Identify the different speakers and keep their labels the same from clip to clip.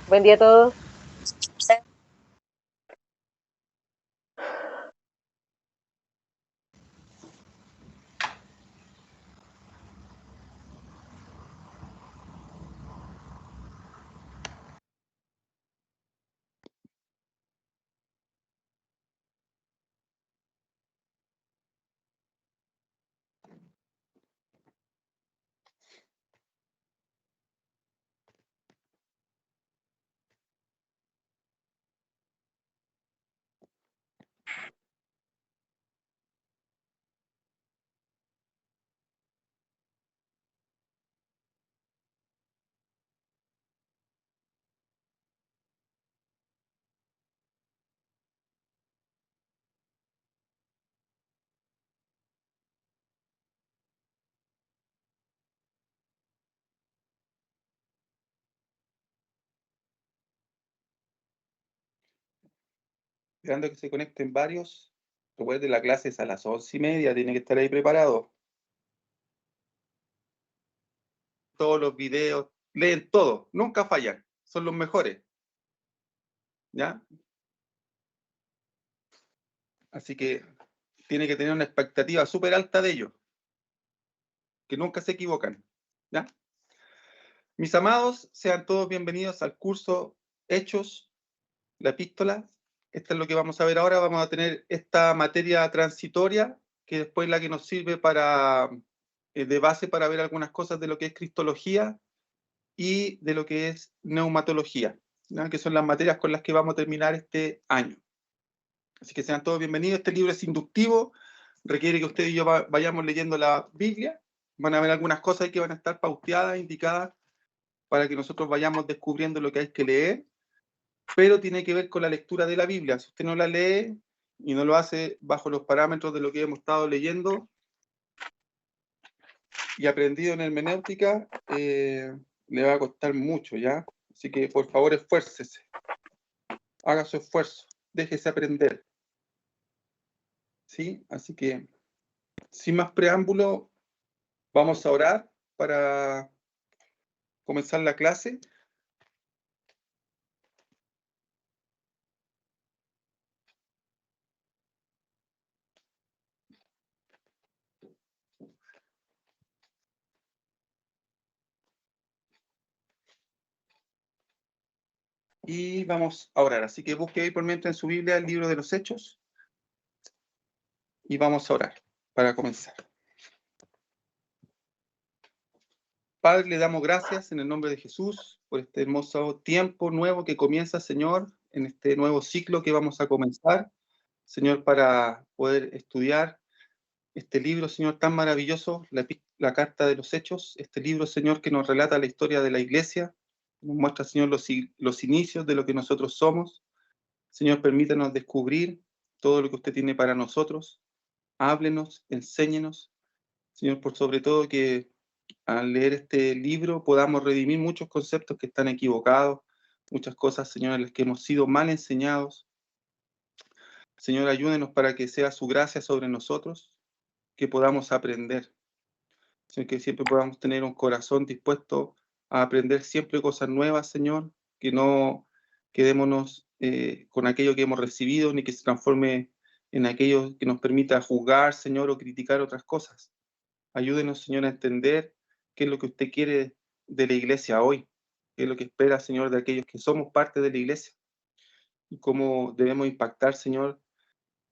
Speaker 1: Buen día a todos.
Speaker 2: Esperando que se conecten varios. Recuerden, la clase es a las 11:30, tiene que estar ahí preparado. Todos los videos, leen todo, nunca fallan, son los mejores, ¿ya? Así que tiene que tener una expectativa súper alta de ellos, que nunca se equivocan, ¿ya? Mis amados, sean todos bienvenidos al curso Hechos, la epístola. Esto es lo que vamos a ver ahora. Vamos a tener esta materia transitoria, que después es la que nos sirve para, de base para ver algunas cosas de lo que es cristología y de lo que es neumatología, ¿no? Que son las materias con las que vamos a terminar este año. Así que sean todos bienvenidos. Este libro es inductivo, requiere que usted y yo vayamos leyendo la Biblia. Van a ver algunas cosas que van a estar pauteadas, indicadas, para que nosotros vayamos descubriendo lo que hay que leer, pero tiene que ver con la lectura de la Biblia. Si usted no la lee y no lo hace bajo los parámetros de lo que hemos estado leyendo y aprendido en hermenéutica, le va a costar mucho, ¿ya? Así que, por favor, esfuércese. Haga su esfuerzo. Déjese aprender. ¿Sí? Así que, sin más preámbulo, vamos a orar para comenzar la clase. Y vamos a orar. Así que busque ahí por mientras en su Biblia el libro de los Hechos. Y vamos a orar para comenzar. Padre, le damos gracias en el nombre de Jesús por este hermoso tiempo nuevo que comienza, Señor, en este nuevo ciclo que vamos a comenzar, Señor, para poder estudiar este libro, Señor, tan maravilloso, la Carta de los Hechos, este libro, Señor, que nos relata la historia de la Iglesia, nos muestra, Señor, los inicios de lo que nosotros somos. Señor, permítanos descubrir todo lo que usted tiene para nosotros. Háblenos, enséñenos, Señor, por sobre todo que al leer este libro podamos redimir muchos conceptos que están equivocados, muchas cosas, Señor, en las que hemos sido mal enseñados. Señor, ayúdenos para que sea su gracia sobre nosotros, que podamos aprender. Señor, que siempre podamos tener un corazón dispuesto a aprender siempre cosas nuevas, Señor, que no quedémonos con aquello que hemos recibido, ni que se transforme en aquello que nos permita juzgar, Señor, o criticar otras cosas. Ayúdenos, Señor, a entender qué es lo que usted quiere de la iglesia hoy, qué es lo que espera, Señor, de aquellos que somos parte de la iglesia y cómo debemos impactar, Señor,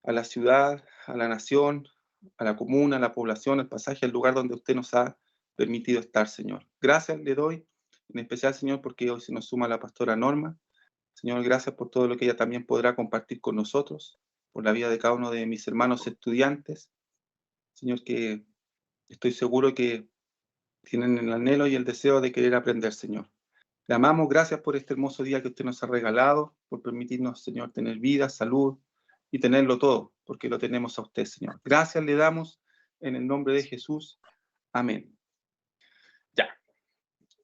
Speaker 2: a la ciudad, a la nación, a la comuna, a la población, al pasaje, al lugar donde usted nos ha permitido estar, Señor. Gracias le doy, en especial, Señor, porque hoy se nos suma la pastora Norma. Señor, gracias por todo lo que ella también podrá compartir con nosotros, por la vida de cada uno de mis hermanos estudiantes. Señor, que estoy seguro que tienen el anhelo y el deseo de querer aprender, Señor. Le amamos, gracias por este hermoso día que usted nos ha regalado, por permitirnos, Señor, tener vida, salud y tenerlo todo, porque lo tenemos a usted, Señor. Gracias le damos en el nombre de Jesús. Amén. Ya.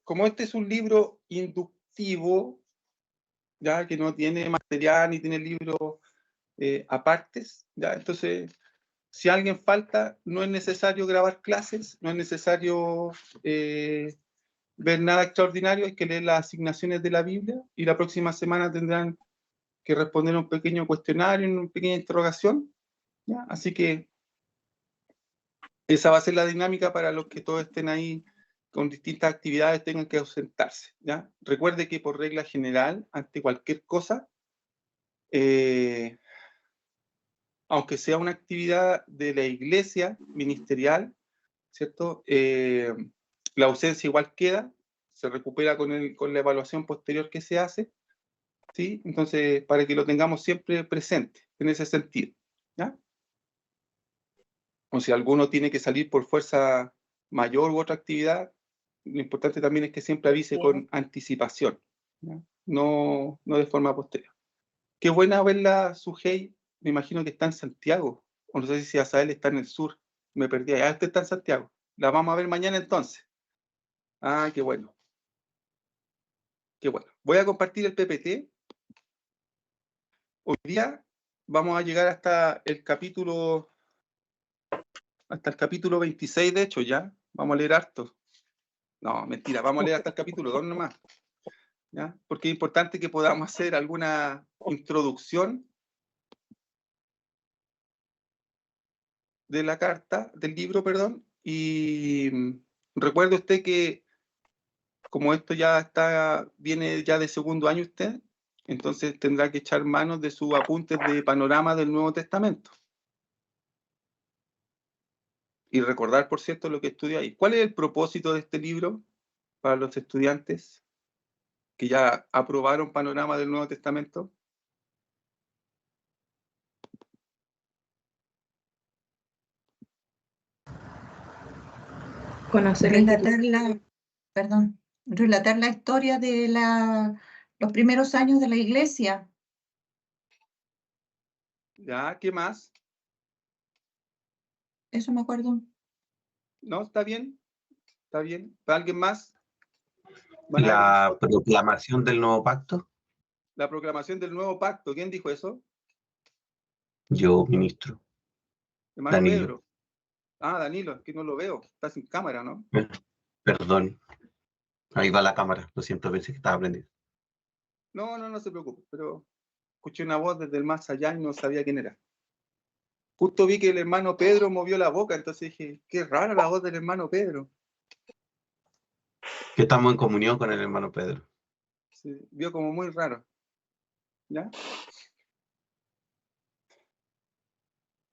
Speaker 2: Como este es un libro inductivo, ya que no tiene material ni tiene libros apartes, ya, entonces si alguien falta, no es necesario grabar clases, no es necesario ver nada extraordinario, hay que leer las asignaciones de la Biblia y la próxima semana tendrán que responder un pequeño cuestionario, una pequeña interrogación, ¿ya? Así que esa va a ser la dinámica para los que todos estén ahí con distintas actividades, tengan que ausentarse, ¿ya? Recuerde que por regla general, ante cualquier cosa, aunque sea una actividad de la iglesia ministerial, ¿cierto? La ausencia igual queda, se recupera con la evaluación posterior que se hace, ¿sí? Entonces, para que lo tengamos siempre presente en ese sentido, ¿ya? O si alguno tiene que salir por fuerza mayor u otra actividad, lo importante también es que siempre avise con anticipación, ¿ya? No de forma posterior. Qué buena verla, Sujei, me imagino que está en Santiago, o no sé si Azael está en el sur, me perdí, ah, usted está en Santiago, la vamos a ver mañana entonces. Ah, qué bueno. Qué bueno. Voy a compartir el PPT. Hoy día vamos a llegar hasta el capítulo 26, de hecho, ya. Vamos a leer harto. No, mentira, vamos a leer hasta el capítulo 2 nomás, ¿ya? Porque es importante que podamos hacer alguna introducción de la carta, del libro, perdón, y recuerde usted que como esto viene ya de segundo año usted, entonces tendrá que echar manos de sus apuntes de panorama del Nuevo Testamento. Y recordar, por cierto, lo que estudia ahí. ¿Cuál es el propósito de este libro para los estudiantes que ya aprobaron panorama del Nuevo Testamento?
Speaker 1: Conocer relatar la historia de los primeros años de la iglesia.
Speaker 2: ¿Ya? ¿Qué más?
Speaker 1: Eso me acuerdo.
Speaker 2: ¿No? ¿Está bien? ¿Está bien? ¿Para alguien más?
Speaker 3: La proclamación del nuevo pacto.
Speaker 2: La proclamación del nuevo pacto. ¿Quién dijo eso?
Speaker 3: Yo, ministro.
Speaker 2: Hermano
Speaker 3: Danilo.
Speaker 2: Pedro. Ah, Danilo, es que no lo veo. Está sin cámara, ¿no?
Speaker 3: Perdón. Ahí va la cámara. Lo siento, pensé que estaba prendido.
Speaker 2: No se preocupe, pero escuché una voz desde el más allá y no sabía quién era. Justo vi que el hermano Pedro movió la boca, entonces dije, qué rara la voz del hermano Pedro.
Speaker 3: Que estamos en comunión con el hermano Pedro.
Speaker 2: Se vio como muy raro. ¿Ya?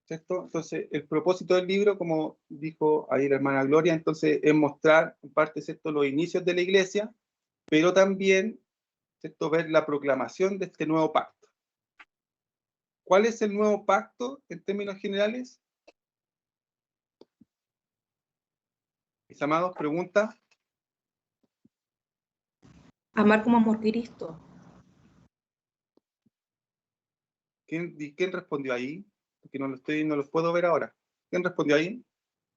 Speaker 2: ¿Cierto? Entonces, el propósito del libro, como dijo ahí la hermana Gloria, entonces es mostrar, en parte, ¿cierto?, los inicios de la iglesia, pero también, ¿cierto?, ver la proclamación de este nuevo pacto. ¿Cuál es el nuevo pacto en términos generales? Mis amados, pregunta.
Speaker 4: Amar como amor Cristo.
Speaker 2: ¿Quién respondió ahí? Porque no los puedo ver ahora. ¿Quién respondió ahí?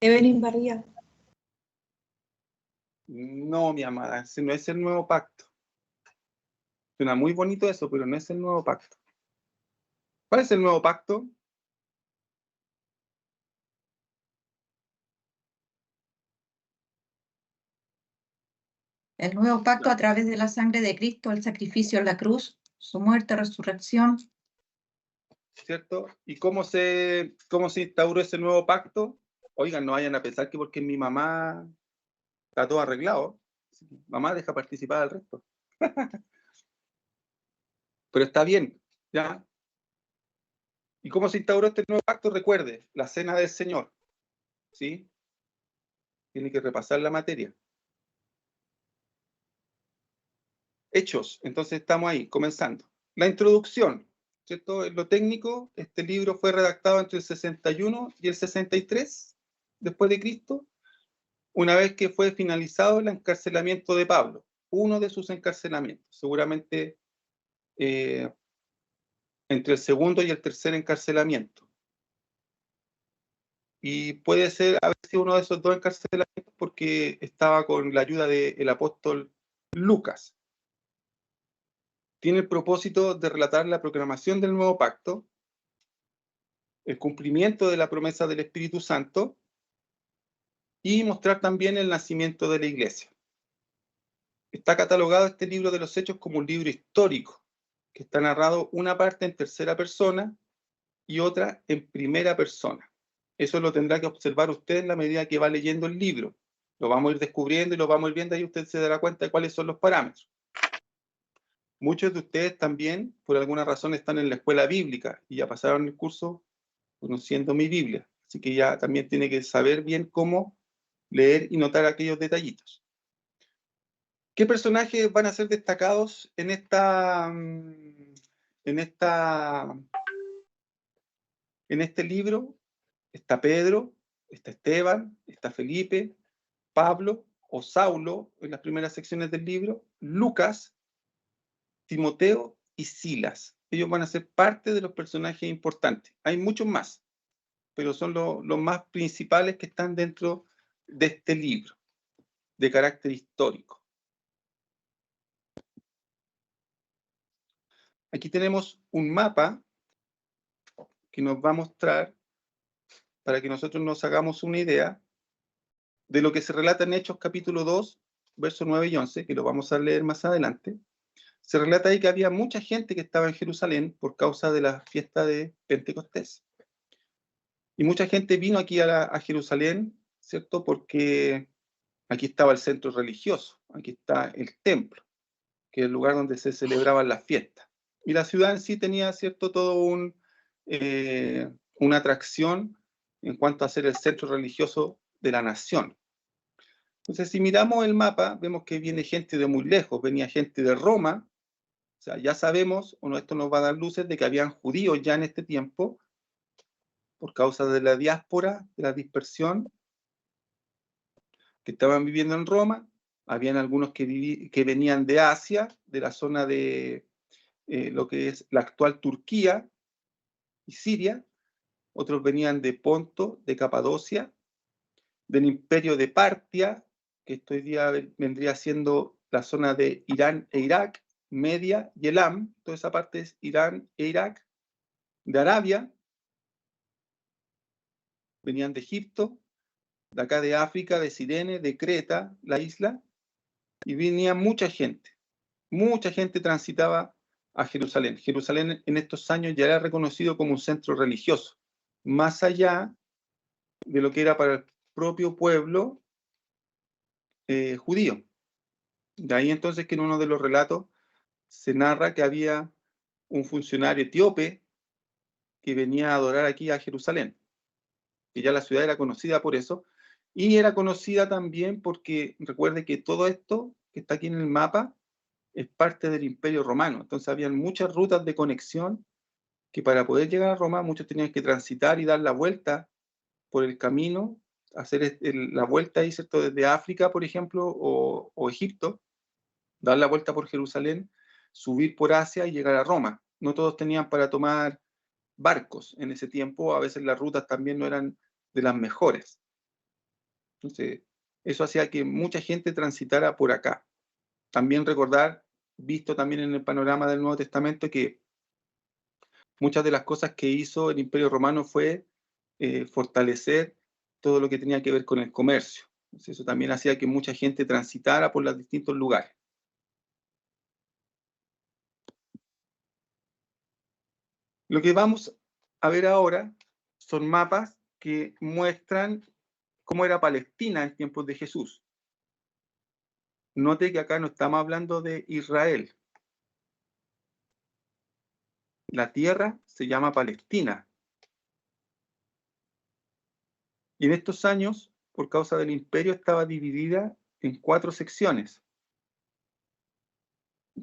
Speaker 4: Evelyn Barría.
Speaker 2: No, mi amada, ese no es el nuevo pacto. Suena muy bonito eso, pero no es el nuevo pacto. ¿Cuál es el nuevo pacto?
Speaker 1: El nuevo pacto a través de la sangre de Cristo, el sacrificio en la cruz, su muerte, resurrección.
Speaker 2: ¿Cierto? ¿Y cómo se instauró ese nuevo pacto? Oigan, no vayan a pensar que porque mi mamá está todo arreglado. Mamá deja participar al resto. Pero está bien, ¿ya? ¿Y cómo se instauró este nuevo pacto? Recuerde, la cena del Señor, ¿sí? Tiene que repasar la materia. Hechos, entonces estamos ahí, comenzando. La introducción, ¿cierto? En lo técnico, este libro fue redactado entre el 61 y el 63 después de Cristo, una vez que fue finalizado el encarcelamiento de Pablo, uno de sus encarcelamientos, seguramente entre el segundo y el tercer encarcelamiento. Y puede ser haber sido uno de esos dos encarcelamientos porque estaba con la ayuda del apóstol Lucas. Tiene el propósito de relatar la proclamación del nuevo pacto, el cumplimiento de la promesa del Espíritu Santo y mostrar también el nacimiento de la iglesia. Está catalogado este libro de los Hechos como un libro histórico, que está narrado una parte en tercera persona y otra en primera persona. Eso lo tendrá que observar usted en la medida que va leyendo el libro. Lo vamos a ir descubriendo y lo vamos a ir viendo, y usted se dará cuenta de cuáles son los parámetros. Muchos de ustedes también, por alguna razón, están en la escuela bíblica y ya pasaron el curso conociendo mi Biblia. Así que ya también tiene que saber bien cómo leer y notar aquellos detallitos. ¿Qué personajes van a ser destacados en este libro? Está Pedro, está Esteban, está Felipe, Pablo o Saulo en las primeras secciones del libro, Lucas, Timoteo y Silas. Ellos van a ser parte de los personajes importantes. Hay muchos más, pero son los más principales que están dentro de este libro, de carácter histórico. Aquí tenemos un mapa que nos va a mostrar, para que nosotros nos hagamos una idea, de lo que se relata en Hechos capítulo 2, versos 9 y 11, que lo vamos a leer más adelante. Se relata ahí que había mucha gente que estaba en Jerusalén por causa de la fiesta de Pentecostés. Y mucha gente vino aquí a Jerusalén, ¿cierto? Porque aquí estaba el centro religioso, aquí está el templo, que es el lugar donde se celebraban las fiestas. Y la ciudad en sí tenía, ¿cierto?, todo una atracción en cuanto a ser el centro religioso de la nación. Entonces, si miramos el mapa, vemos que viene gente de muy lejos, venía gente de Roma. O sea, ya sabemos, esto nos va a dar luces de que habían judíos ya en este tiempo, por causa de la diáspora, de la dispersión, que estaban viviendo en Roma. Habían algunos que venían de Asia, de la zona de lo que es la actual Turquía y Siria. Otros venían de Ponto, de Capadocia, del imperio de Partia, que esto hoy día vendría siendo la zona de Irán e Irak, Media y Elam. Toda esa parte es Irán e Irak. De Arabia, venían de Egipto, de acá de África, de Cirene, de Creta, la isla, y venía mucha gente transitaba a Jerusalén. Jerusalén en estos años ya era reconocido como un centro religioso, más allá de lo que era para el propio pueblo judío. De ahí entonces que en uno de los relatos se narra que había un funcionario etíope que venía a adorar aquí a Jerusalén, que ya la ciudad era conocida por eso, y era conocida también porque recuerde que todo esto que está aquí en el mapa es parte del Imperio Romano. Entonces habían muchas rutas de conexión que para poder llegar a Roma muchos tenían que transitar y dar la vuelta por el camino, hacer la vuelta ahí, ¿cierto?, desde África, por ejemplo, o Egipto, dar la vuelta por Jerusalén, subir por Asia y llegar a Roma. No todos tenían para tomar barcos en ese tiempo, a veces las rutas también no eran de las mejores. Entonces, eso hacía que mucha gente transitara por acá. También recordar, visto también en el panorama del Nuevo Testamento, que muchas de las cosas que hizo el Imperio Romano fue fortalecer todo lo que tenía que ver con el comercio. Entonces, eso también hacía que mucha gente transitara por los distintos lugares. Lo que vamos a ver ahora son mapas que muestran cómo era Palestina en tiempos de Jesús. Note que acá no estamos hablando de Israel. La tierra se llama Palestina. Y en estos años, por causa del imperio, estaba dividida en 4 secciones.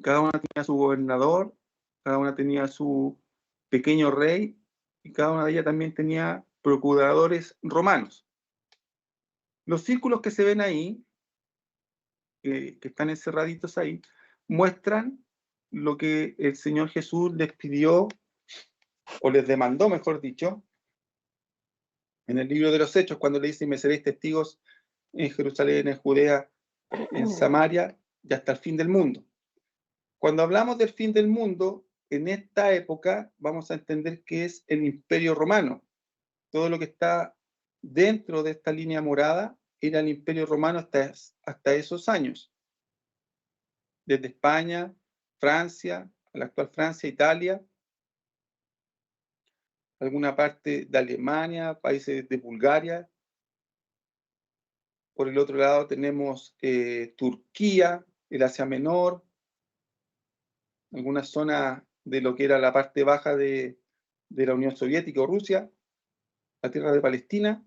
Speaker 2: Cada una tenía su gobernador, cada una tenía su pequeño rey, y cada una de ellas también tenía procuradores romanos. Los círculos que se ven ahí, que están encerraditos ahí, muestran lo que el Señor Jesús les pidió, o les demandó, mejor dicho, en el libro de los Hechos, cuando le dice: me seréis testigos en Jerusalén, en Judea, en Samaria y hasta el fin del mundo. Cuando hablamos del fin del mundo, en esta época vamos a entender que es el Imperio Romano. Todo lo que está dentro de esta línea morada era el Imperio Romano hasta esos años. desde España, Francia, la actual Francia, Italia, alguna parte de Alemania, países de Bulgaria. Por el otro lado tenemos Turquía, el Asia Menor, alguna zona de lo que era la parte baja de la Unión Soviética o Rusia, la tierra de Palestina,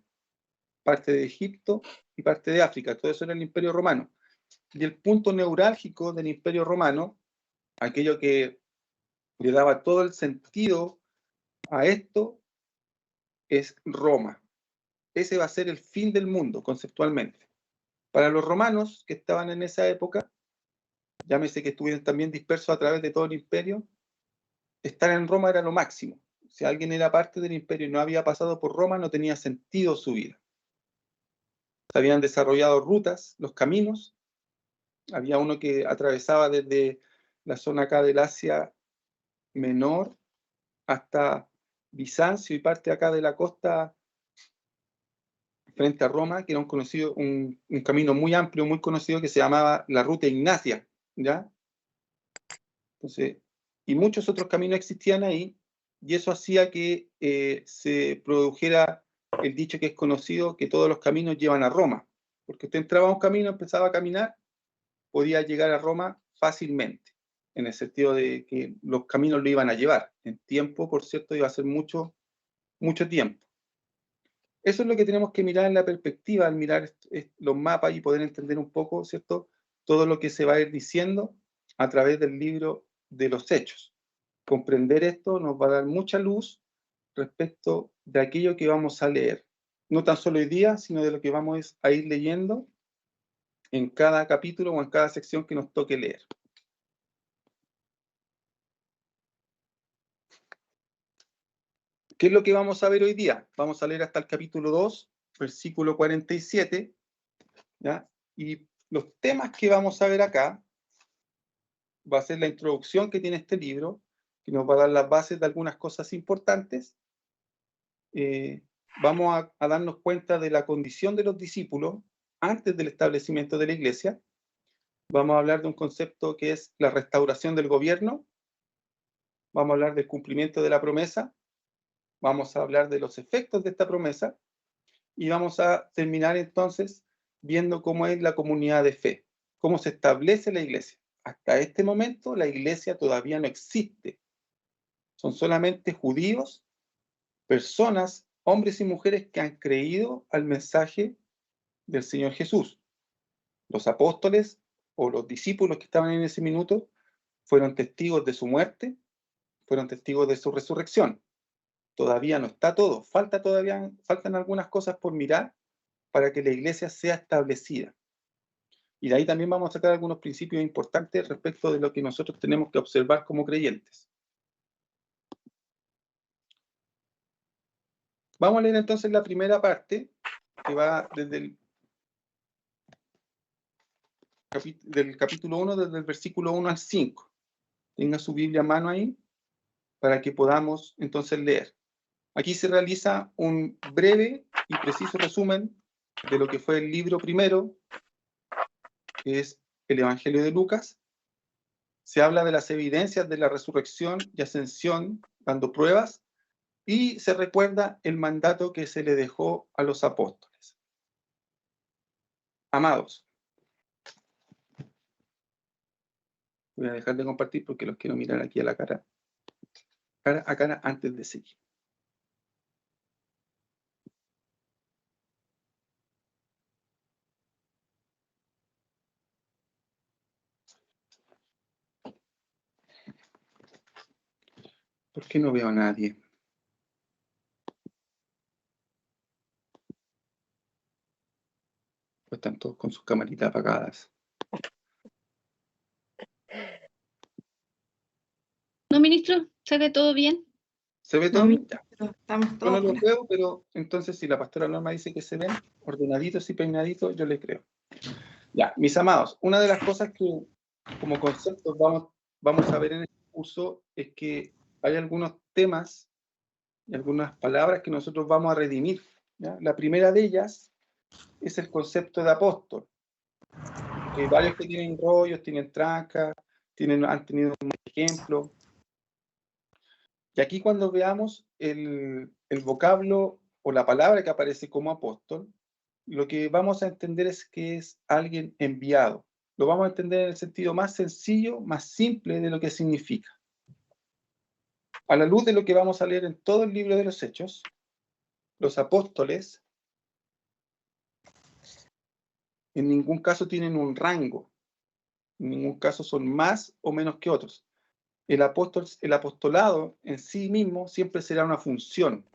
Speaker 2: parte de Egipto y parte de África. Todo eso era el Imperio Romano. Y el punto neurálgico del Imperio Romano, aquello que le daba todo el sentido a esto, es Roma. Ese va a ser el fin del mundo, conceptualmente. Para los romanos que estaban en esa época, llámese que estuvieron también dispersos a través de todo el imperio, estar en Roma era lo máximo. Si alguien era parte del imperio y no había pasado por Roma, no tenía sentido su vida. Se habían desarrollado rutas, los caminos. Había uno que atravesaba desde la zona acá del Asia Menor hasta Bizancio y parte acá de la costa frente a Roma, que era un camino muy amplio, muy conocido, que se llamaba la Ruta Ignacia, ¿ya? Entonces, y muchos otros caminos existían ahí, y eso hacía que se produjera el dicho que es conocido, que todos los caminos llevan a Roma, porque usted entraba a un camino, empezaba a caminar, podía llegar a Roma fácilmente, en el sentido de que los caminos lo iban a llevar. En tiempo, por cierto, iba a ser mucho tiempo. Eso es lo que tenemos que mirar en la perspectiva, al mirar los mapas y poder entender un poco, ¿cierto?, todo lo que se va a ir diciendo a través del libro de los Hechos. Comprender esto nos va a dar mucha luz respecto de aquello que vamos a leer. No tan solo hoy día, sino de lo que vamos a ir leyendo en cada capítulo o en cada sección que nos toque leer. ¿Qué es lo que vamos a ver hoy día? Vamos a leer hasta el capítulo 2, versículo 47, ¿ya? Y los temas que vamos a ver acá va a ser la introducción que tiene este libro, que nos va a dar las bases de algunas cosas importantes. Vamos a darnos cuenta de la condición de los discípulos antes del establecimiento de la iglesia. Vamos a hablar de un concepto que es la restauración del gobierno. Vamos a hablar del cumplimiento de la promesa. Vamos a hablar de los efectos de esta promesa. Y vamos a terminar entonces viendo cómo es la comunidad de fe, cómo se establece la iglesia. Hasta este momento la iglesia todavía no existe. Son solamente judíos, personas, hombres y mujeres que han creído al mensaje del Señor Jesús. Los apóstoles o los discípulos que estaban en ese minuto fueron testigos de su muerte, fueron testigos de su resurrección. Todavía no está todo, faltan algunas cosas por mirar para que la iglesia sea establecida. Y de ahí también vamos a sacar algunos principios importantes respecto de lo que nosotros tenemos que observar como creyentes. Vamos a leer entonces la primera parte, que va desde del capítulo 1, desde el versículo 1 al 5. Tenga su Biblia a mano ahí, para que podamos entonces leer. Aquí se realiza un breve y preciso resumen de lo que fue el libro primero, que es el Evangelio de Lucas. Se habla de las evidencias de la resurrección y ascensión, dando pruebas, y se recuerda el mandato que se le dejó a los apóstoles. Amados, voy a dejar de compartir porque los quiero mirar aquí a la cara a cara antes de seguir. ¿Por qué no veo a nadie? Pues están todos con sus camaritas apagadas.
Speaker 5: No, ministro, ¿se ve todo bien?
Speaker 2: ¿Se ve todo bien? Ya.
Speaker 4: Estamos
Speaker 2: Yo
Speaker 4: todos
Speaker 2: no lo
Speaker 4: con-
Speaker 2: veo, pero entonces si la pastora Norma dice que se ven ordenaditos y peinaditos, yo le creo. Ya, mis amados, una de las cosas que como conceptos vamos a ver en este curso es que hay algunos temas y algunas palabras que nosotros vamos a redimir, ¿ya? La primera de ellas es el concepto de apóstol. ¿Ok? Hay varios que tienen rollos, tienen trancas, han tenido un ejemplo. Y aquí cuando veamos el vocablo o la palabra que aparece como apóstol, lo que vamos a entender es que es alguien enviado. Lo vamos a entender en el sentido más sencillo, más simple de lo que significa. A la luz de lo que vamos a leer en todo el libro de los Hechos, los apóstoles en ningún caso tienen un rango, en ningún caso son más o menos que otros. El apostolado en sí mismo siempre será una función.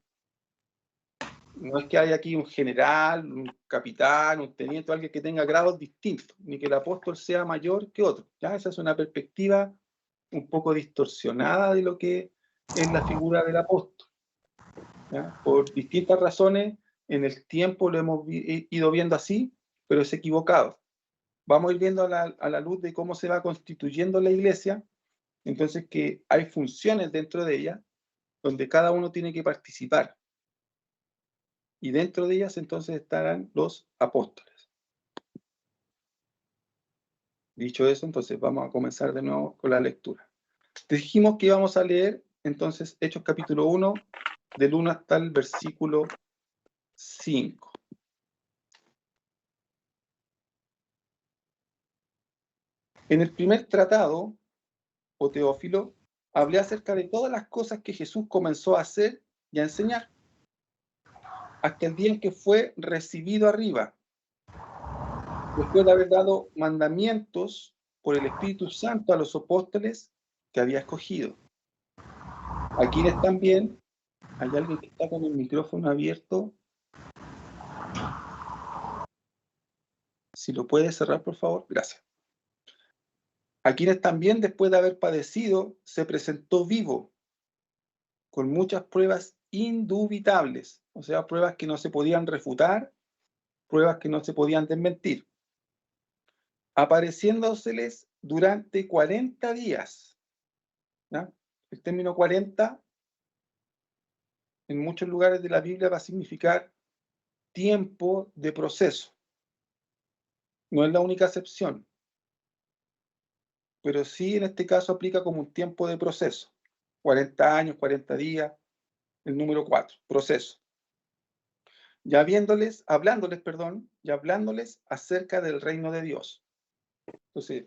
Speaker 2: No es que haya aquí un general, un capitán, un teniente, alguien que tenga grados distintos, ni que el apóstol sea mayor que otro. ¿Ya? Esa es una perspectiva un poco distorsionada de lo que es la figura del apóstol. ¿Ya? Por distintas razones, en el tiempo lo hemos ido viendo así, pero es equivocado. Vamos a ir viendo a la luz de cómo se va constituyendo la iglesia, entonces que hay funciones dentro de ella, donde cada uno tiene que participar. Y dentro de ellas entonces estarán los apóstoles. Dicho eso, entonces vamos a comenzar de nuevo con la lectura. Dijimos que íbamos a leer entonces Hechos capítulo 1, del 1 hasta el versículo 5. En el primer tratado, o Teófilo, hablé acerca de todas las cosas que Jesús comenzó a hacer y a enseñar, hasta el día en que fue recibido arriba, después de haber dado mandamientos por el Espíritu Santo a los apóstoles que había escogido. A quienes también, hay alguien que está con el micrófono abierto. Si lo puede cerrar, por favor, gracias. A quienes también, después de haber padecido, se presentó vivo, con muchas pruebas indubitables, o sea, pruebas que no se podían refutar, pruebas que no se podían desmentir, apareciéndoseles durante 40 días. ¿Ya? El término 40 en muchos lugares de la Biblia va a significar tiempo de proceso. No es la única excepción, pero sí en este caso aplica como un tiempo de proceso. 40 años, 40 días, el número 4, proceso. Y hablándoles acerca del reino de Dios. Entonces,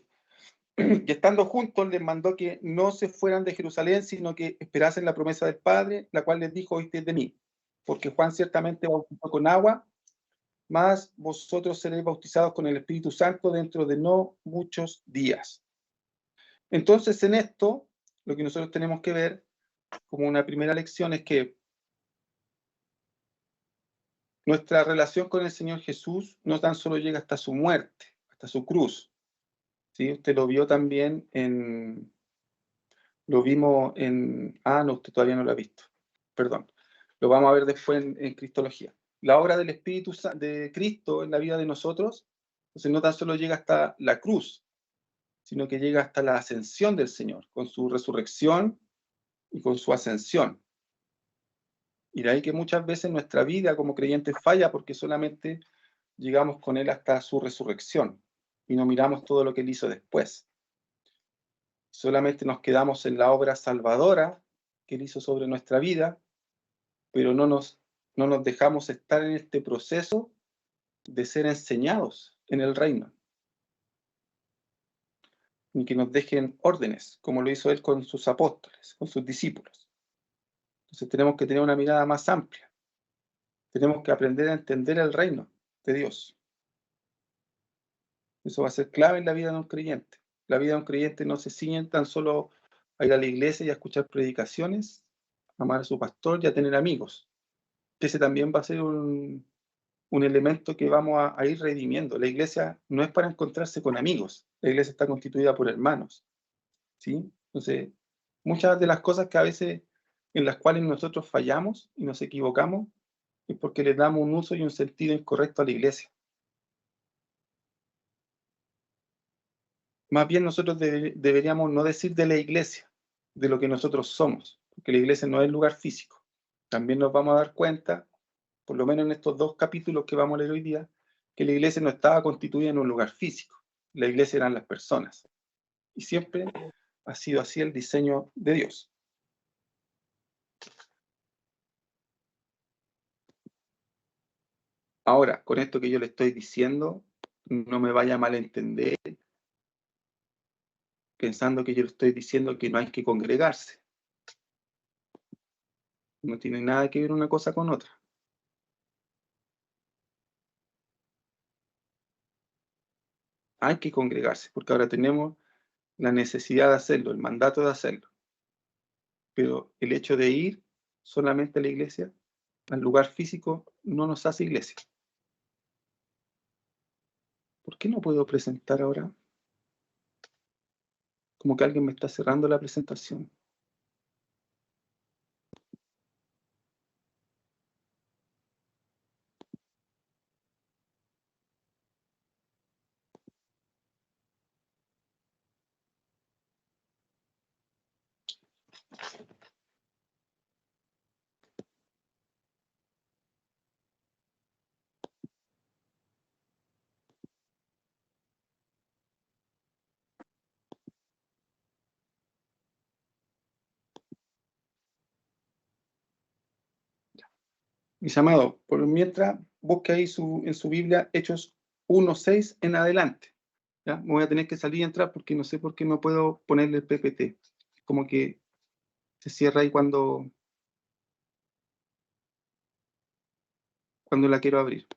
Speaker 2: y estando juntos les mandó que no se fueran de Jerusalén, sino que esperasen la promesa del Padre, la cual les dijo: oísteis de mí, porque Juan ciertamente bautizó con agua, mas vosotros seréis bautizados con el Espíritu Santo dentro de no muchos días. Entonces, en esto, lo que nosotros tenemos que ver como una primera lección es que nuestra relación con el Señor Jesús no tan solo llega hasta su muerte, hasta su cruz. ¿Sí? Usted lo vio también lo vimos en... no, usted todavía no lo ha visto. Perdón. Lo vamos a ver después en Cristología. La obra del Espíritu de Cristo en la vida de nosotros, entonces no tan solo llega hasta la cruz, sino que llega hasta la ascensión del Señor, con su resurrección y con su ascensión. Y de ahí que muchas veces nuestra vida como creyentes falla porque solamente llegamos con Él hasta su resurrección y no miramos todo lo que Él hizo después. Solamente nos quedamos en la obra salvadora que Él hizo sobre nuestra vida, pero no nos dejamos estar en este proceso de ser enseñados en el reino. Ni que nos dejen órdenes, como lo hizo Él con sus apóstoles, con sus discípulos. Entonces tenemos que tener una mirada más amplia. Tenemos que aprender a entender el reino de Dios. Eso va a ser clave en la vida de un creyente. La vida de un creyente no se ciñe tan solo a ir a la iglesia y a escuchar predicaciones, a amar a su pastor y a tener amigos. Ese también va a ser un elemento que vamos a ir redimiendo. La iglesia no es para encontrarse con amigos. La iglesia está constituida por hermanos. ¿Sí? Entonces, muchas de las cosas que a veces en las cuales nosotros fallamos y nos equivocamos es porque le damos un uso y un sentido incorrecto a la iglesia. Más bien nosotros deberíamos no decir de la iglesia, de lo que nosotros somos, porque la iglesia no es lugar físico. También nos vamos a dar cuenta, por lo menos en estos 2 capítulos que vamos a leer hoy día, que la iglesia no estaba constituida en un lugar físico. la iglesia eran las personas. Y siempre ha sido así el diseño de Dios. Ahora, con esto que yo le estoy diciendo, no me vaya a malentender pensando que yo le estoy diciendo que no hay que congregarse. No tiene nada que ver una cosa con otra. Hay que congregarse, porque ahora tenemos la necesidad de hacerlo, el mandato de hacerlo. Pero el hecho de ir solamente a la iglesia, al lugar físico, no nos hace iglesia. ¿Por qué no puedo presentar ahora? Como que alguien me está cerrando la presentación. Mis amados, por mientras, busque ahí en su Biblia Hechos 1:6 en adelante. ¿Ya? Me voy a tener que salir y entrar porque no sé por qué no puedo ponerle el PPT. Como que se cierra ahí cuando la quiero abrir.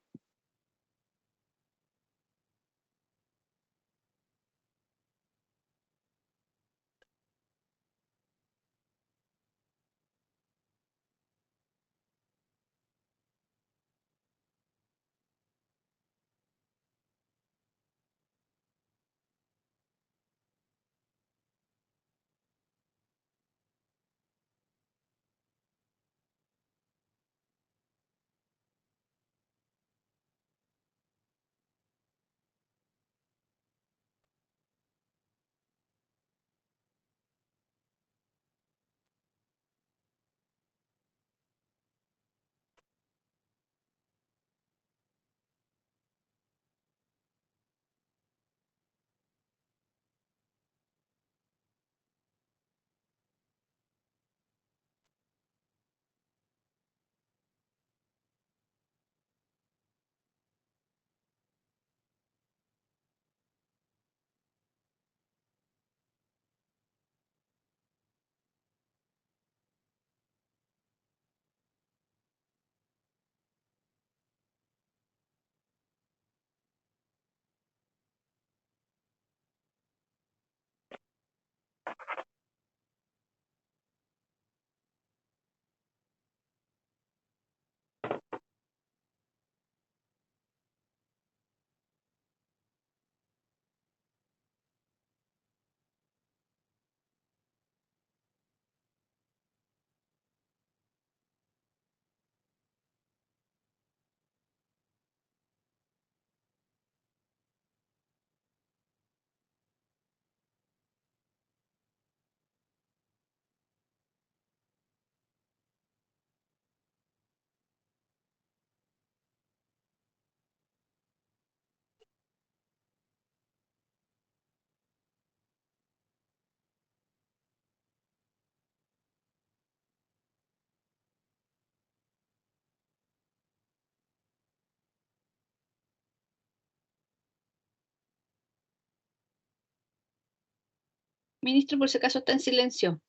Speaker 5: Ministro, por si acaso está en silencio.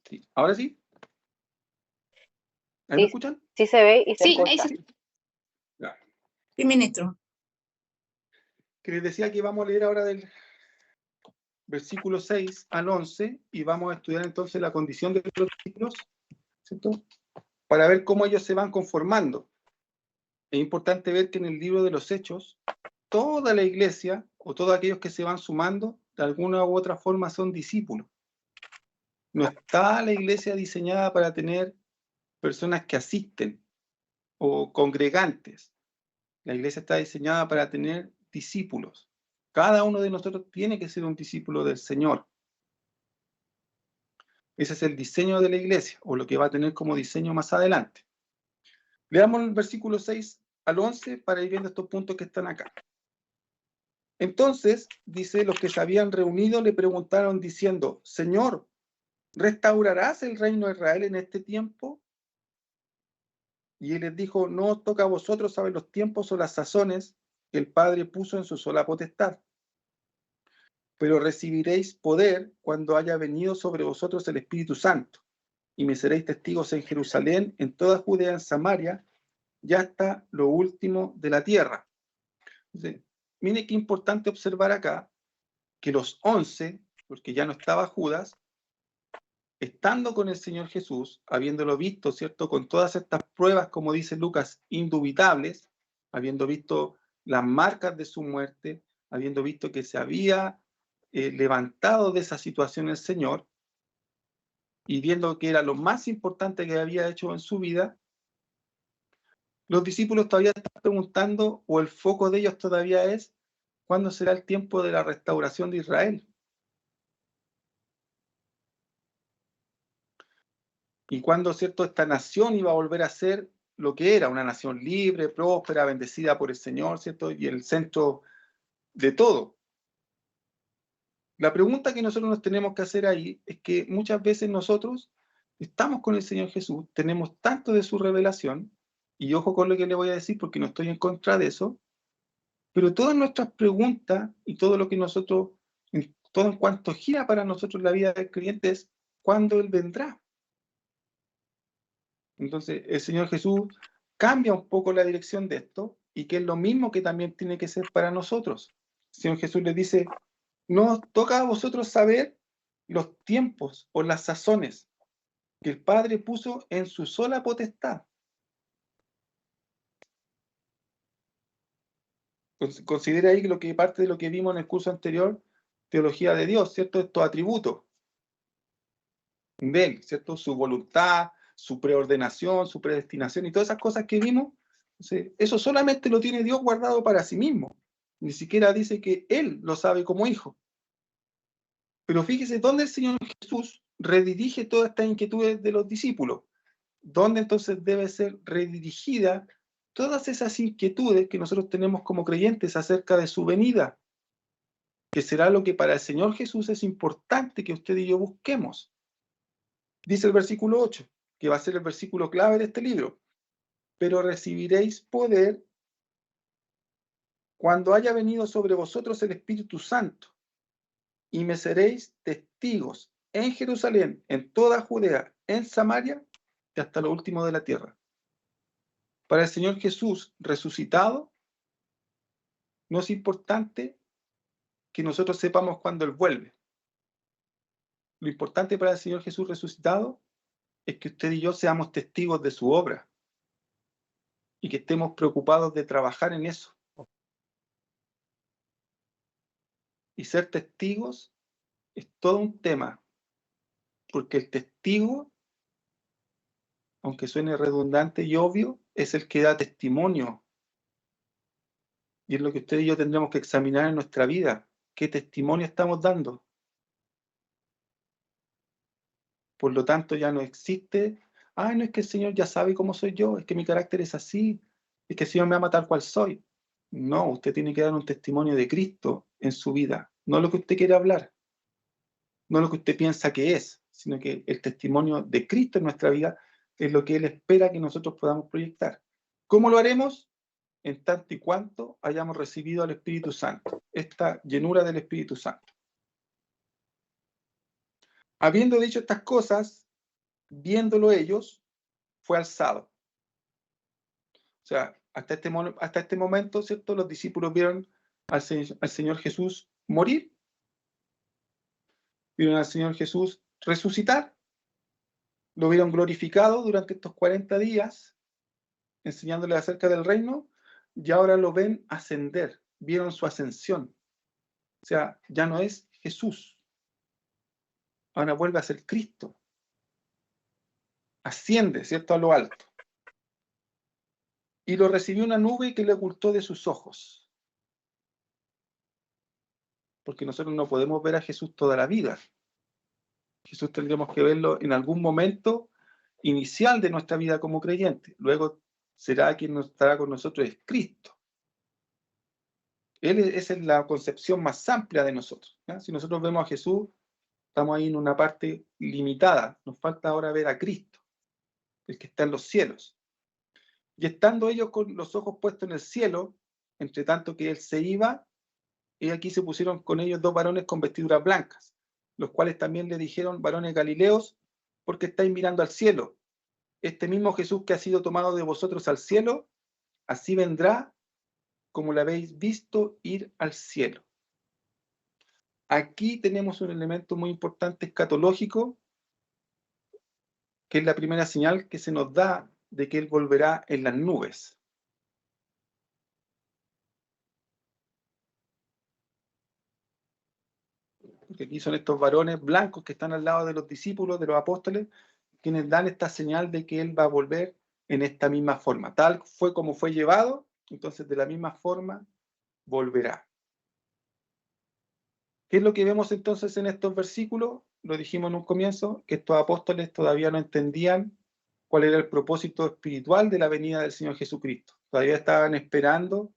Speaker 2: Sí. ¿Ahora sí? ¿Ahí me
Speaker 6: Sí,
Speaker 2: escuchan?
Speaker 6: sí se ve y se
Speaker 5: Sí,
Speaker 6: escucha.
Speaker 5: ahí se...
Speaker 2: Ya.
Speaker 1: Sí, ministro.
Speaker 2: Que les decía que vamos a leer ahora del versículo 6 al 11 y vamos a estudiar entonces la condición de los discípulos, ¿cierto? Para ver cómo ellos se van conformando. Es importante ver que en el libro de los Hechos, toda la iglesia o todos aquellos que se van sumando, de alguna u otra forma son discípulos. No está la iglesia diseñada para tener personas que asisten o congregantes. La iglesia está diseñada para tener discípulos. Cada uno de nosotros tiene que ser un discípulo del Señor. Ese es el diseño de la iglesia, o lo que va a tener como diseño más adelante. Leamos el versículo 6 al 11 para ir viendo estos puntos que están acá. Entonces, dice, los que se habían reunido le preguntaron diciendo, Señor, ¿restaurarás el reino de Israel en este tiempo? Y él les dijo, no os toca a vosotros saber los tiempos o las sazones que el Padre puso en su sola potestad. Pero recibiréis poder cuando haya venido sobre vosotros el Espíritu Santo, y me seréis testigos en Jerusalén, en toda Judea, en Samaria, y hasta lo último de la tierra. Entonces, mire qué importante observar acá, que los 11, porque ya no estaba Judas, estando con el Señor Jesús, habiéndolo visto, ¿cierto?, con todas estas pruebas, como dice Lucas, indubitables, habiendo visto las marcas de su muerte, habiendo visto que se había levantado de esa situación el Señor, y viendo que era lo más importante que había hecho en su vida, los discípulos todavía están preguntando, o el foco de ellos todavía es, ¿cuándo será el tiempo de la restauración de Israel? Y cuándo, ¿cierto?, esta nación iba a volver a ser lo que era, una nación libre, próspera, bendecida por el Señor, ¿cierto?, y el centro de todo. La pregunta que nosotros nos tenemos que hacer ahí es que muchas veces nosotros estamos con el Señor Jesús, tenemos tanto de su revelación, y ojo con lo que le voy a decir porque no estoy en contra de eso, pero todas nuestras preguntas y todo lo que nosotros, todo en cuanto gira para nosotros la vida del creyente es ¿cuándo Él vendrá? Entonces, el Señor Jesús cambia un poco la dirección de esto, y que es lo mismo que también tiene que ser para nosotros. El Señor Jesús les dice, no os toca a vosotros saber los tiempos o las sazones que el Padre puso en su sola potestad. Considera ahí lo que parte de lo que vimos en el curso anterior, teología de Dios, ¿cierto? Estos atributos de Él, ¿cierto? Su voluntad, su preordenación, su predestinación y todas esas cosas que vimos, eso solamente lo tiene Dios guardado para sí mismo. Ni siquiera dice que Él lo sabe como hijo. Pero fíjese dónde el Señor Jesús redirige todas estas inquietudes de los discípulos. ¿Dónde entonces debe ser redirigida todas esas inquietudes que nosotros tenemos como creyentes acerca de su venida? Que será lo que para el Señor Jesús es importante que usted y yo busquemos. Dice el versículo 8, que va a ser el versículo clave de este libro. Pero recibiréis poder cuando haya venido sobre vosotros el Espíritu Santo, y me seréis testigos en Jerusalén, en toda Judea, en Samaria y hasta lo último de la tierra. Para el Señor Jesús resucitado, no es importante que nosotros sepamos cuándo Él vuelve. Lo importante para el Señor Jesús resucitado es que usted y yo seamos testigos de su obra y que estemos preocupados de trabajar en eso. Y ser testigos es todo un tema, porque el testigo, aunque suene redundante y obvio, es el que da testimonio. Y es lo que usted y yo tendremos que examinar en nuestra vida. ¿Qué testimonio estamos dando? Por lo tanto, ya no existe, no es que el Señor ya sabe cómo soy yo, es que mi carácter es así, es que el Señor me ama tal cual soy. No, usted tiene que dar un testimonio de Cristo en su vida, no lo que usted quiere hablar, no lo que usted piensa que es, sino que el testimonio de Cristo en nuestra vida es lo que Él espera que nosotros podamos proyectar. ¿Cómo lo haremos? En tanto y cuanto hayamos recibido al Espíritu Santo, esta llenura del Espíritu Santo. Habiendo dicho estas cosas, viéndolo ellos, fue alzado. O sea, hasta este momento, ¿cierto? Los discípulos vieron al Señor Jesús morir, vieron al Señor Jesús resucitar, lo vieron glorificado durante estos 40 días, enseñándoles acerca del reino, y ahora lo ven ascender, vieron su ascensión. O sea, ya no es Jesús, ahora vuelve a ser Cristo. Asciende, ¿cierto?, a lo alto. Y lo recibió una nube que le ocultó de sus ojos. Porque nosotros no podemos ver a Jesús toda la vida. Jesús tendremos que verlo en algún momento inicial de nuestra vida como creyente. Luego será quien nos estará con nosotros, es Cristo. Esa es la concepción más amplia de nosotros, ¿ya? Si nosotros vemos a Jesús, estamos ahí en una parte limitada. Nos falta ahora ver a Cristo, el que está en los cielos. Y estando ellos con los ojos puestos en el cielo, entre tanto que él se iba, y aquí se pusieron con ellos 2 varones con vestiduras blancas, los cuales también le dijeron: varones galileos, porque estáis mirando al cielo. Este mismo Jesús que ha sido tomado de vosotros al cielo, así vendrá como lo habéis visto ir al cielo. Aquí tenemos un elemento muy importante escatológico, que es la primera señal que se nos da de que él volverá en las nubes. Porque aquí son estos varones blancos que están al lado de los discípulos, de los apóstoles, quienes dan esta señal de que él va a volver en esta misma forma. Tal fue como fue llevado, entonces de la misma forma volverá. ¿Qué es lo que vemos entonces en estos versículos? Lo dijimos en un comienzo, que estos apóstoles todavía no entendían cuál era el propósito espiritual de la venida del Señor Jesucristo. Todavía estaban esperando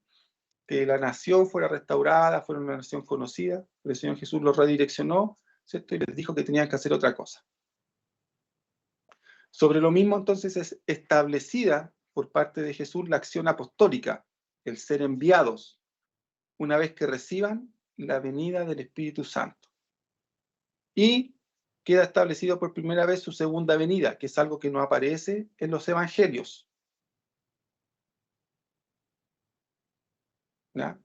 Speaker 2: que la nación fuera restaurada, fuera una nación conocida, pero el Señor Jesús los redireccionó, ¿cierto? Y les dijo que tenían que hacer otra cosa. Sobre lo mismo, entonces, es establecida por parte de Jesús la acción apostólica, el ser enviados, una vez que reciban la venida del Espíritu Santo. Y queda establecido por primera vez su segunda venida, que es algo que no aparece en los evangelios. ¿Ya?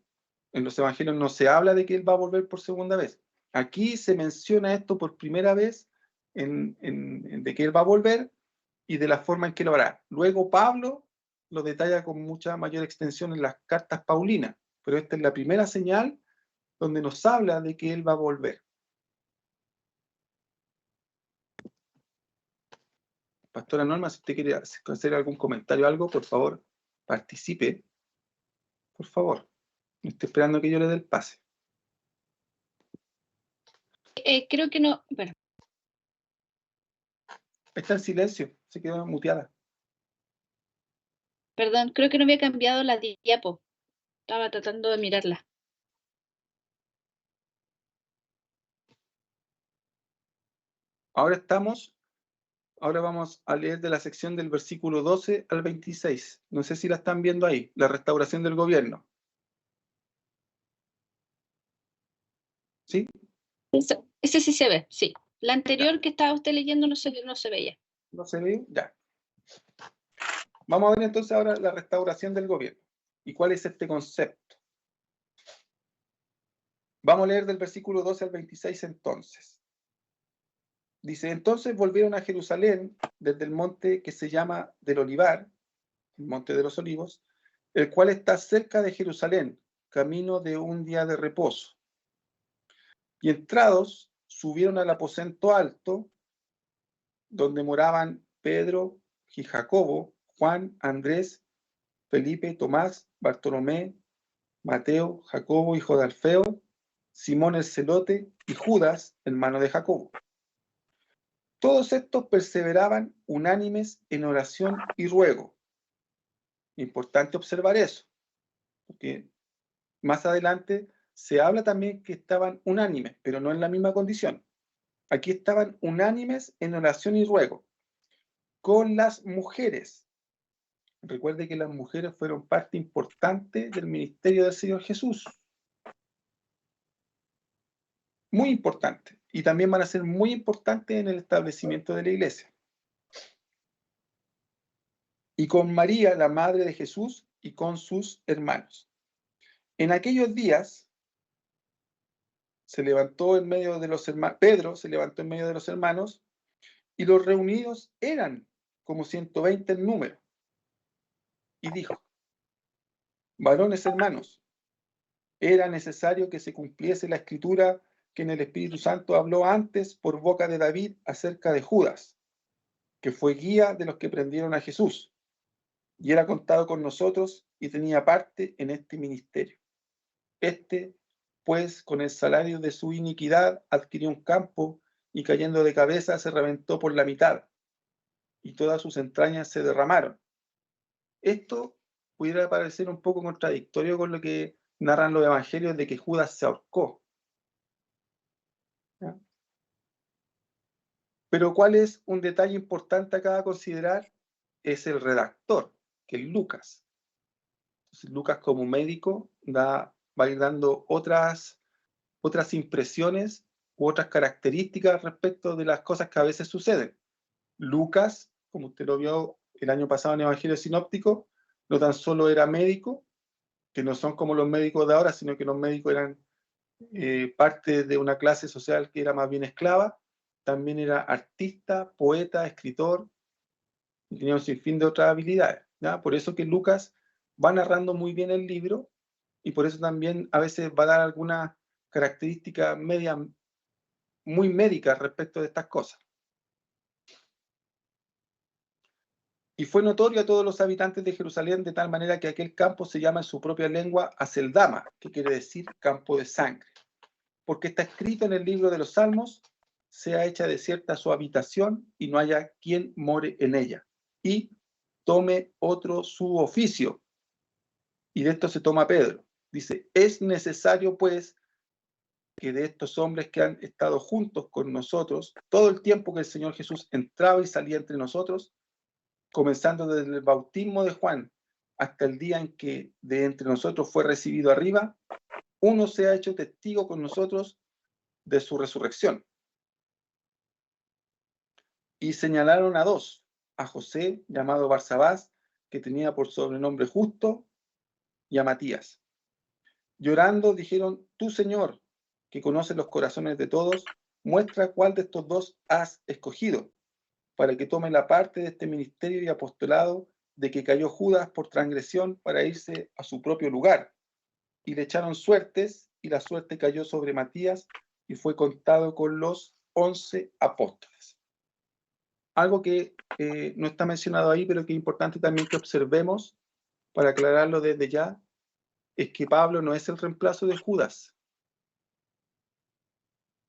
Speaker 2: En los evangelios no se habla de que él va a volver por segunda vez. Aquí se menciona esto por primera vez, de que él va a volver y de la forma en que lo hará. Luego Pablo lo detalla con mucha mayor extensión en las cartas paulinas, pero esta es la primera señal donde nos habla de que él va a volver. Pastora Norma, si usted quiere hacer algún comentario o algo, por favor, participe. Por favor. Estoy esperando que yo le dé el pase.
Speaker 5: Creo que no. Bueno,
Speaker 2: Está en silencio, se quedó muteada.
Speaker 5: perdón, creo que no había cambiado la diapo. Estaba tratando de mirarla.
Speaker 2: Ahora vamos a leer de la sección del versículo 12 al 26. No sé si la están viendo ahí, la restauración del gobierno. ¿Sí?
Speaker 5: Ese sí se ve, sí. La anterior que estaba usted leyendo no se veía.
Speaker 2: ¿No se ve? Ya. Vamos a ver entonces ahora la restauración del gobierno. ¿Y cuál es este concepto? Vamos a leer del versículo 12 al 26 entonces. Dice: entonces volvieron a Jerusalén desde el monte que se llama del Olivar, el monte de los olivos, el cual está cerca de Jerusalén, camino de un día de reposo. Y entrados, subieron al aposento alto, donde moraban Pedro y Jacobo, Juan, Andrés, Felipe, Tomás, Bartolomé, Mateo, Jacobo, hijo de Alfeo, Simón el celote y Judas, hermano de Jacobo. Todos estos perseveraban unánimes en oración y ruego. Importante observar eso, porque más adelante se habla también que estaban unánimes, pero no en la misma condición. Aquí estaban unánimes en oración y ruego, con las mujeres. Recuerde que las mujeres fueron parte importante del ministerio del Señor Jesús. Muy importante. Y también van a ser muy importantes en el establecimiento de la iglesia. Y con María, la madre de Jesús, y con sus hermanos. En aquellos días, se levantó en medio de los hermanos, Pedro se levantó en medio de los hermanos, y los reunidos eran como 120 en número. Y dijo: varones hermanos, era necesario que se cumpliese la escritura que en el Espíritu Santo habló antes por boca de David acerca de Judas, que fue guía de los que prendieron a Jesús, y era contado con nosotros y tenía parte en este ministerio. Este, pues, con el salario de su iniquidad adquirió un campo y cayendo de cabeza se reventó por la mitad, y todas sus entrañas se derramaron. Esto pudiera parecer un poco contradictorio con lo que narran los evangelios de que Judas se ahorcó. ¿Ya? Pero ¿cuál es un detalle importante acá a considerar? Es el redactor, que es Lucas. Entonces, Lucas como médico va a ir dando otras impresiones u otras características respecto de las cosas que a veces suceden. Lucas, como usted lo vio el año pasado en el Evangelio Sinóptico, no tan solo era médico, que no son como los médicos de ahora, sino que los médicos eran parte de una clase social que era más bien esclava, también era artista, poeta, escritor, y tenía un sinfín de otras habilidades, ¿ya? Por eso que Lucas va narrando muy bien el libro, y por eso también a veces va a dar algunas características muy médicas respecto de estas cosas. Y fue notorio a todos los habitantes de Jerusalén de tal manera que aquel campo se llama en su propia lengua Aceldama, que quiere decir campo de sangre. Porque está escrito en el libro de los Salmos, sea hecha desierta su habitación y no haya quien more en ella. Y tome otro su oficio. Y de esto se toma Pedro. Dice, es necesario pues que de estos hombres que han estado juntos con nosotros, todo el tiempo que el Señor Jesús entraba y salía entre nosotros, comenzando desde el bautismo de Juan hasta el día en que de entre nosotros fue recibido arriba, uno se ha hecho testigo con nosotros de su resurrección. Y señalaron a dos, a José, llamado Barsabás, que tenía por sobrenombre Justo, y a Matías. Llorando dijeron, tú, Señor, que conoces los corazones de todos, muestra cuál de estos dos has escogido, para que tome la parte de este ministerio y apostolado de que cayó Judas por transgresión para irse a su propio lugar. Y le echaron suertes, y la suerte cayó sobre Matías, y fue contado con los 11 apóstoles. Algo que no está mencionado ahí, pero que es importante también que observemos, para aclararlo desde ya, es que Pablo no es el reemplazo de Judas.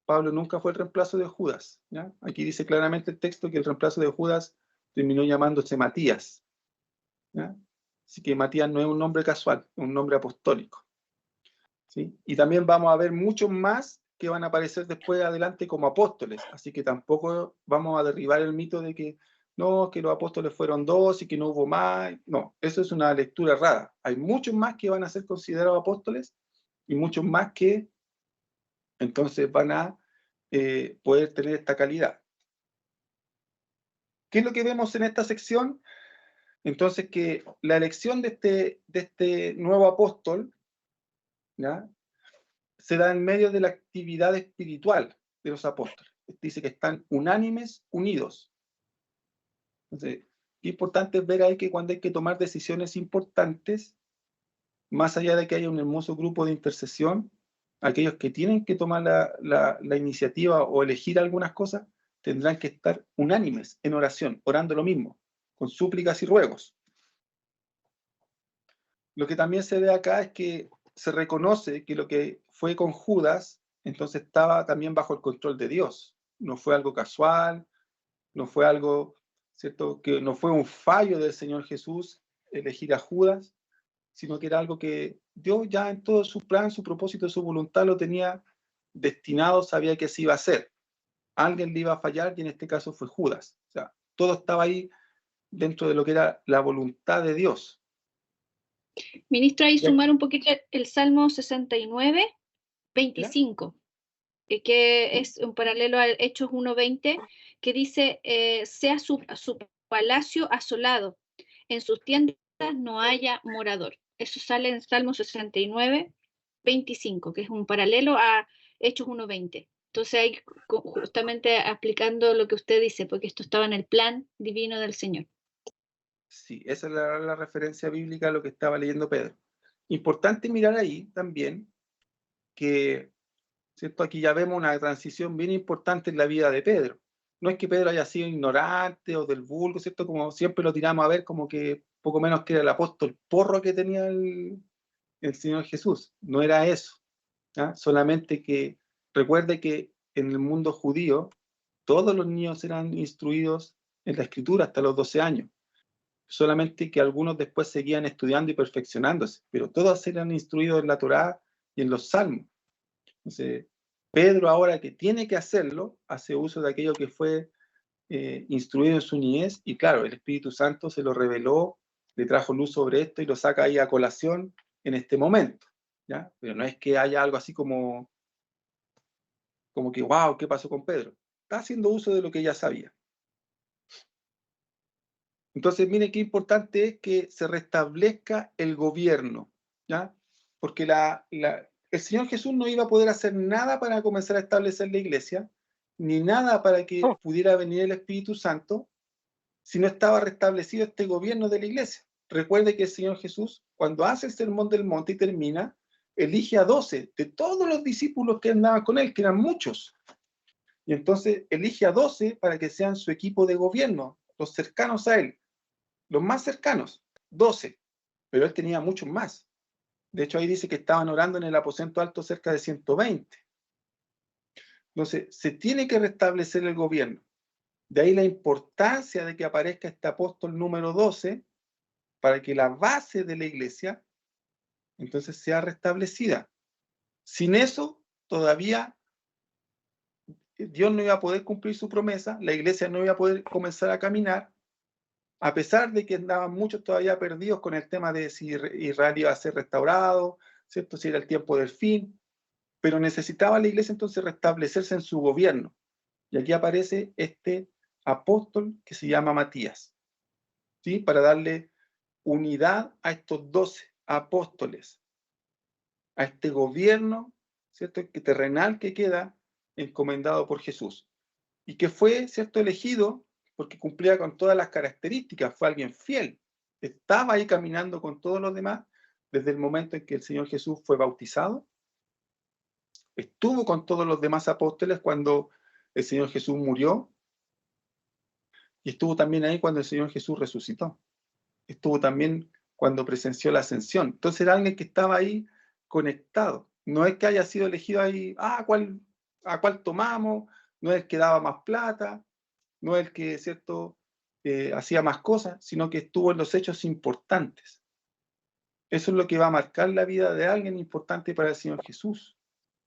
Speaker 2: Pablo nunca fue el reemplazo de Judas, ¿ya? Aquí dice claramente el texto que el reemplazo de Judas terminó llamándose Matías, ¿ya? Así que Matías no es un nombre casual, es un nombre apostólico, ¿sí? Y también vamos a ver muchos más que van a aparecer después adelante como apóstoles, así que tampoco vamos a derribar el mito de que no, que los apóstoles fueron dos y que no hubo más. No, eso es una lectura errada. Hay muchos más que van a ser considerados apóstoles y muchos más que entonces van a poder tener esta calidad. ¿Qué es lo que vemos en esta sección? Entonces que la elección de este nuevo apóstol, ¿ya?, se da en medio de la actividad espiritual de los apóstoles. Dice que están unánimes, unidos. Entonces, qué importante es ver ahí que cuando hay que tomar decisiones importantes, más allá de que haya un hermoso grupo de intercesión, aquellos que tienen que tomar la iniciativa o elegir algunas cosas, tendrán que estar unánimes en oración, orando lo mismo, con súplicas y ruegos. Lo que también se ve acá es que se reconoce que lo que fue con Judas, entonces estaba también bajo el control de Dios. No fue algo casual, no fue algo, ¿cierto?, que no fue un fallo del Señor Jesús elegir a Judas, sino que era algo que Dios ya en todo su plan, su propósito, su voluntad lo tenía destinado, sabía que se iba a hacer. Alguien le iba a fallar y en este caso fue Judas. O sea, todo estaba ahí dentro de lo que era la voluntad de Dios.
Speaker 5: Ministro, ahí
Speaker 2: Bien.
Speaker 5: sumar un poquito el Salmo 69, 25, que es un paralelo al Hechos 1:20, que dice, sea su palacio asolado, en sus tiendas no haya morador. Eso sale en Salmo 69, 25, que es un paralelo a Hechos 1:20. Entonces ahí justamente aplicando lo que usted dice, porque esto estaba en el plan divino del Señor.
Speaker 2: Sí, esa es la referencia bíblica a lo que estaba leyendo Pedro. Importante mirar ahí también que, ¿cierto?, aquí ya vemos una transición bien importante en la vida de Pedro. No es que Pedro haya sido ignorante o del vulgo, ¿cierto?, como siempre lo tiramos a ver como que poco menos que era el apóstol porro que tenía el Señor Jesús. No era eso, ¿ya? Solamente que recuerde que en el mundo judío todos los niños eran instruidos en la escritura hasta los 12 años. Solamente que algunos después seguían estudiando y perfeccionándose, pero todos eran instruidos en la Torá y en los Salmos. Entonces, Pedro, ahora que tiene que hacerlo, hace uso de aquello que fue instruido en su niñez, y claro, el Espíritu Santo se lo reveló, le trajo luz sobre esto y lo saca ahí a colación en este momento, ¿ya? Pero no es que haya algo así como que, wow, ¿qué pasó con Pedro? Está haciendo uso de lo que ya sabía. Entonces, mire qué importante es que se restablezca el gobierno, ¿ya? Porque el Señor Jesús no iba a poder hacer nada para comenzar a establecer la iglesia, ni nada para que pudiera venir el Espíritu Santo, si no estaba restablecido este gobierno de la iglesia. Recuerde que el Señor Jesús, cuando hace el Sermón del Monte y termina, elige a 12 de todos los discípulos que andaban con él, que eran muchos. Y entonces elige a 12 para que sean su equipo de gobierno, los cercanos a él. Los más cercanos, 12, pero él tenía muchos más. De hecho, ahí dice que estaban orando en el aposento alto cerca de 120. Entonces, se tiene que restablecer el gobierno. De ahí la importancia de que aparezca este apóstol número 12 para que la base de la iglesia entonces sea restablecida. Sin eso, todavía Dios no iba a poder cumplir su promesa, la iglesia no iba a poder comenzar a caminar, a pesar de que andaban muchos todavía perdidos con el tema de si Israel iba a ser restaurado, ¿cierto? Si era el tiempo del fin, pero necesitaba la iglesia entonces restablecerse en su gobierno. Y aquí aparece este apóstol que se llama Matías, ¿sí? Para darle unidad a estos 12 apóstoles, a este gobierno, ¿cierto? Que terrenal que queda encomendado por Jesús, y que fue, ¿cierto?, elegido porque cumplía con todas las características, fue alguien fiel, estaba ahí caminando con todos los demás desde el momento en que el Señor Jesús fue bautizado, estuvo con todos los demás apóstoles cuando el Señor Jesús murió, y estuvo también ahí cuando el Señor Jesús resucitó, estuvo también cuando presenció la ascensión. Entonces era alguien que estaba ahí conectado, no es que haya sido elegido ahí, ¿a cuál tomamos? No es el que daba más plata, no es el que, ¿cierto?, hacía más cosas, sino que estuvo en los hechos importantes. Eso es lo que va a marcar la vida de alguien importante para el Señor Jesús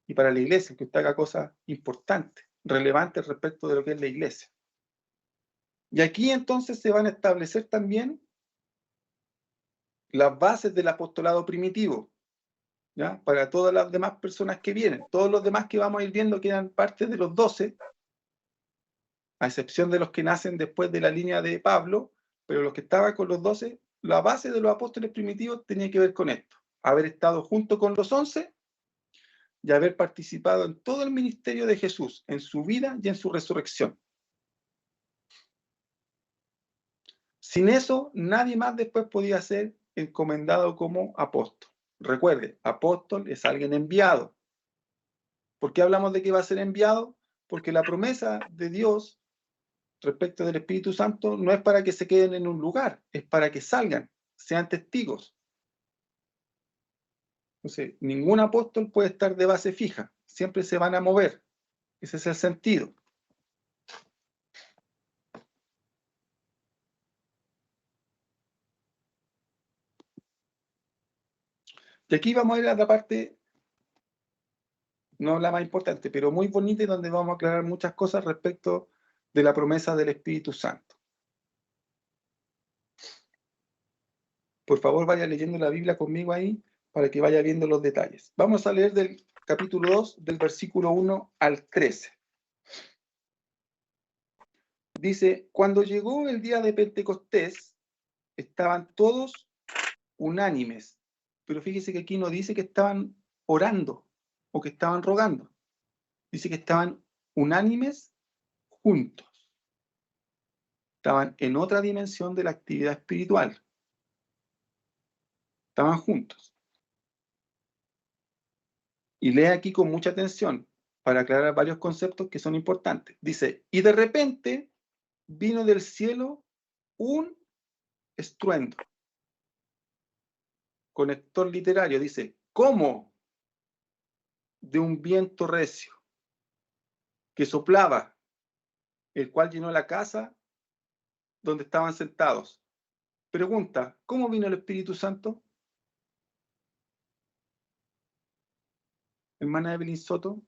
Speaker 2: y para la iglesia, que usted haga cosas importantes, relevantes respecto de lo que es la iglesia. Y aquí entonces se van a establecer también las bases del apostolado primitivo, ¿ya? Para todas las demás personas que vienen. Todos los demás que vamos a ir viendo que eran parte de los 12, a excepción de los que nacen después de la línea de Pablo, pero los que estaban con los 12, la base de los apóstoles primitivos tenía que ver con esto: haber estado junto con los 11 y haber participado en todo el ministerio de Jesús, en su vida y en su resurrección. Sin eso, nadie más después podía ser encomendado como apóstol. Recuerde, apóstol es alguien enviado. ¿Por qué hablamos de que va a ser enviado? Porque la promesa de Dios respecto del Espíritu Santo no es para que se queden en un lugar, es para que salgan, sean testigos. Entonces, ningún apóstol puede estar de base fija, siempre se van a mover. Ese es el sentido. Y aquí vamos a ir a la parte, no la más importante, pero muy bonita, y donde vamos a aclarar muchas cosas respecto de la promesa del Espíritu Santo. Por favor, vaya leyendo la Biblia conmigo ahí, para que vaya viendo los detalles. Vamos a leer del capítulo 2, del versículo 1 al 13. Dice: cuando llegó el día de Pentecostés, estaban todos unánimes. Pero fíjese que aquí no dice que estaban orando o que estaban rogando. Dice que estaban unánimes juntos. Estaban en otra dimensión de la actividad espiritual. Estaban juntos. Y lee aquí con mucha atención para aclarar varios conceptos que son importantes. Dice: y de repente vino del cielo un estruendo. Conector literario dice: como de un viento recio que soplaba el cual llenó la casa donde estaban sentados. Pregunta, ¿cómo vino el Espíritu Santo? Hermana Evelyn Soto.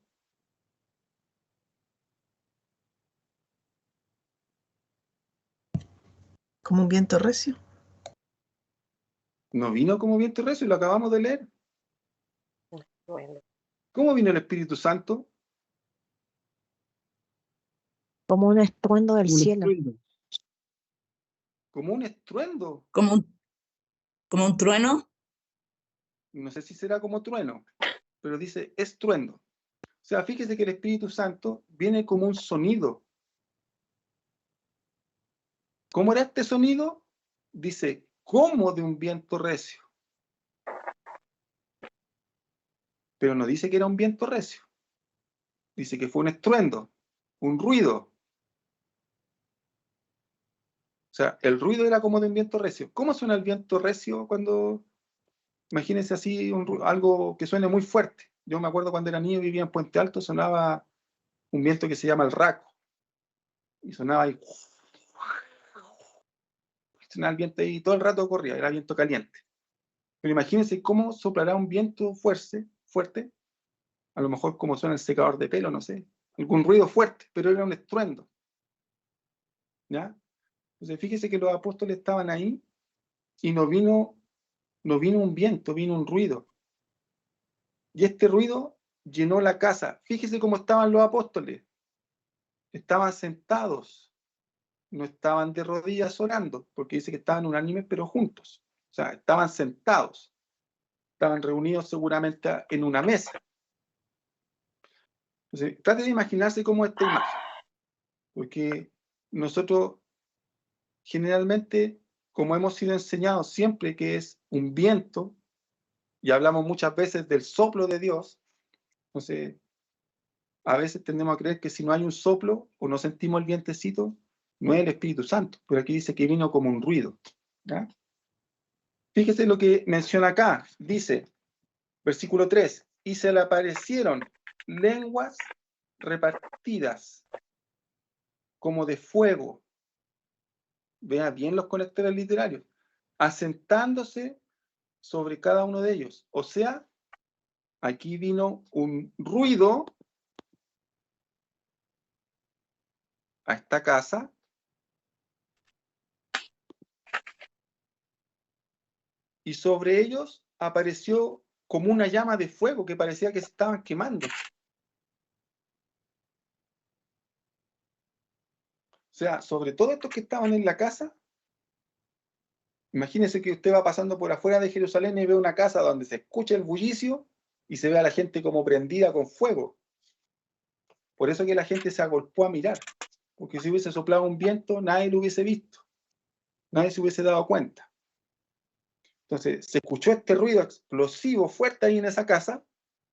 Speaker 6: Como un viento recio.
Speaker 2: No vino como viento recio, lo acabamos de leer.
Speaker 7: Bueno,
Speaker 2: ¿Cómo vino el Espíritu Santo?
Speaker 7: como un estruendo del cielo.
Speaker 2: Como un estruendo.
Speaker 8: Como un trueno.
Speaker 2: No sé si será como trueno, pero dice estruendo. O sea, fíjese que el Espíritu Santo viene como un sonido. ¿Cómo era este sonido? Dice, como de un viento recio. Pero no dice que era un viento recio. Dice que fue un estruendo, un ruido. O sea, el ruido era como de un viento recio. ¿Cómo suena el viento recio cuando... Imagínense así algo que suene muy fuerte. Yo me acuerdo cuando era niño, vivía en Puente Alto, sonaba un viento que se llama el raco. Y sonaba ahí. Sonaba el viento ahí, todo el rato corría, era viento caliente. Pero imagínense cómo soplará un viento fuerte. A lo mejor como suena el secador de pelo, no sé. Algún ruido fuerte, pero era un estruendo. ¿Ya? Entonces fíjese que los apóstoles estaban ahí y no vino un viento, vino un ruido. Y este ruido llenó la casa. Fíjese cómo estaban los apóstoles. Estaban sentados, no estaban de rodillas orando, porque dice que estaban unánimes pero juntos. O sea, estaban sentados. Estaban reunidos seguramente en una mesa. Entonces, trate de imaginarse cómo es esta imagen. Porque nosotros generalmente, como hemos sido enseñados siempre que es un viento, y hablamos muchas veces del soplo de Dios, entonces a veces tendemos a creer que si no hay un soplo o no sentimos el vientecito, no es el Espíritu Santo, pero aquí dice que vino como un ruido. ¿Ya? Fíjese lo que menciona acá, dice, versículo 3, y se le aparecieron lenguas repartidas como de fuego. Vea bien los conectores literarios, asentándose sobre cada uno de ellos. O sea, aquí vino un ruido a esta casa y sobre ellos apareció como una llama de fuego que parecía que se estaban quemando. O sea, sobre todo estos que estaban en la casa, imagínense que usted va pasando por afuera de Jerusalén y ve una casa donde se escucha el bullicio y se ve a la gente como prendida con fuego. Por eso que la gente se agolpó a mirar, porque si hubiese soplado un viento, nadie lo hubiese visto, nadie se hubiese dado cuenta. Entonces, se escuchó este ruido explosivo fuerte ahí en esa casa,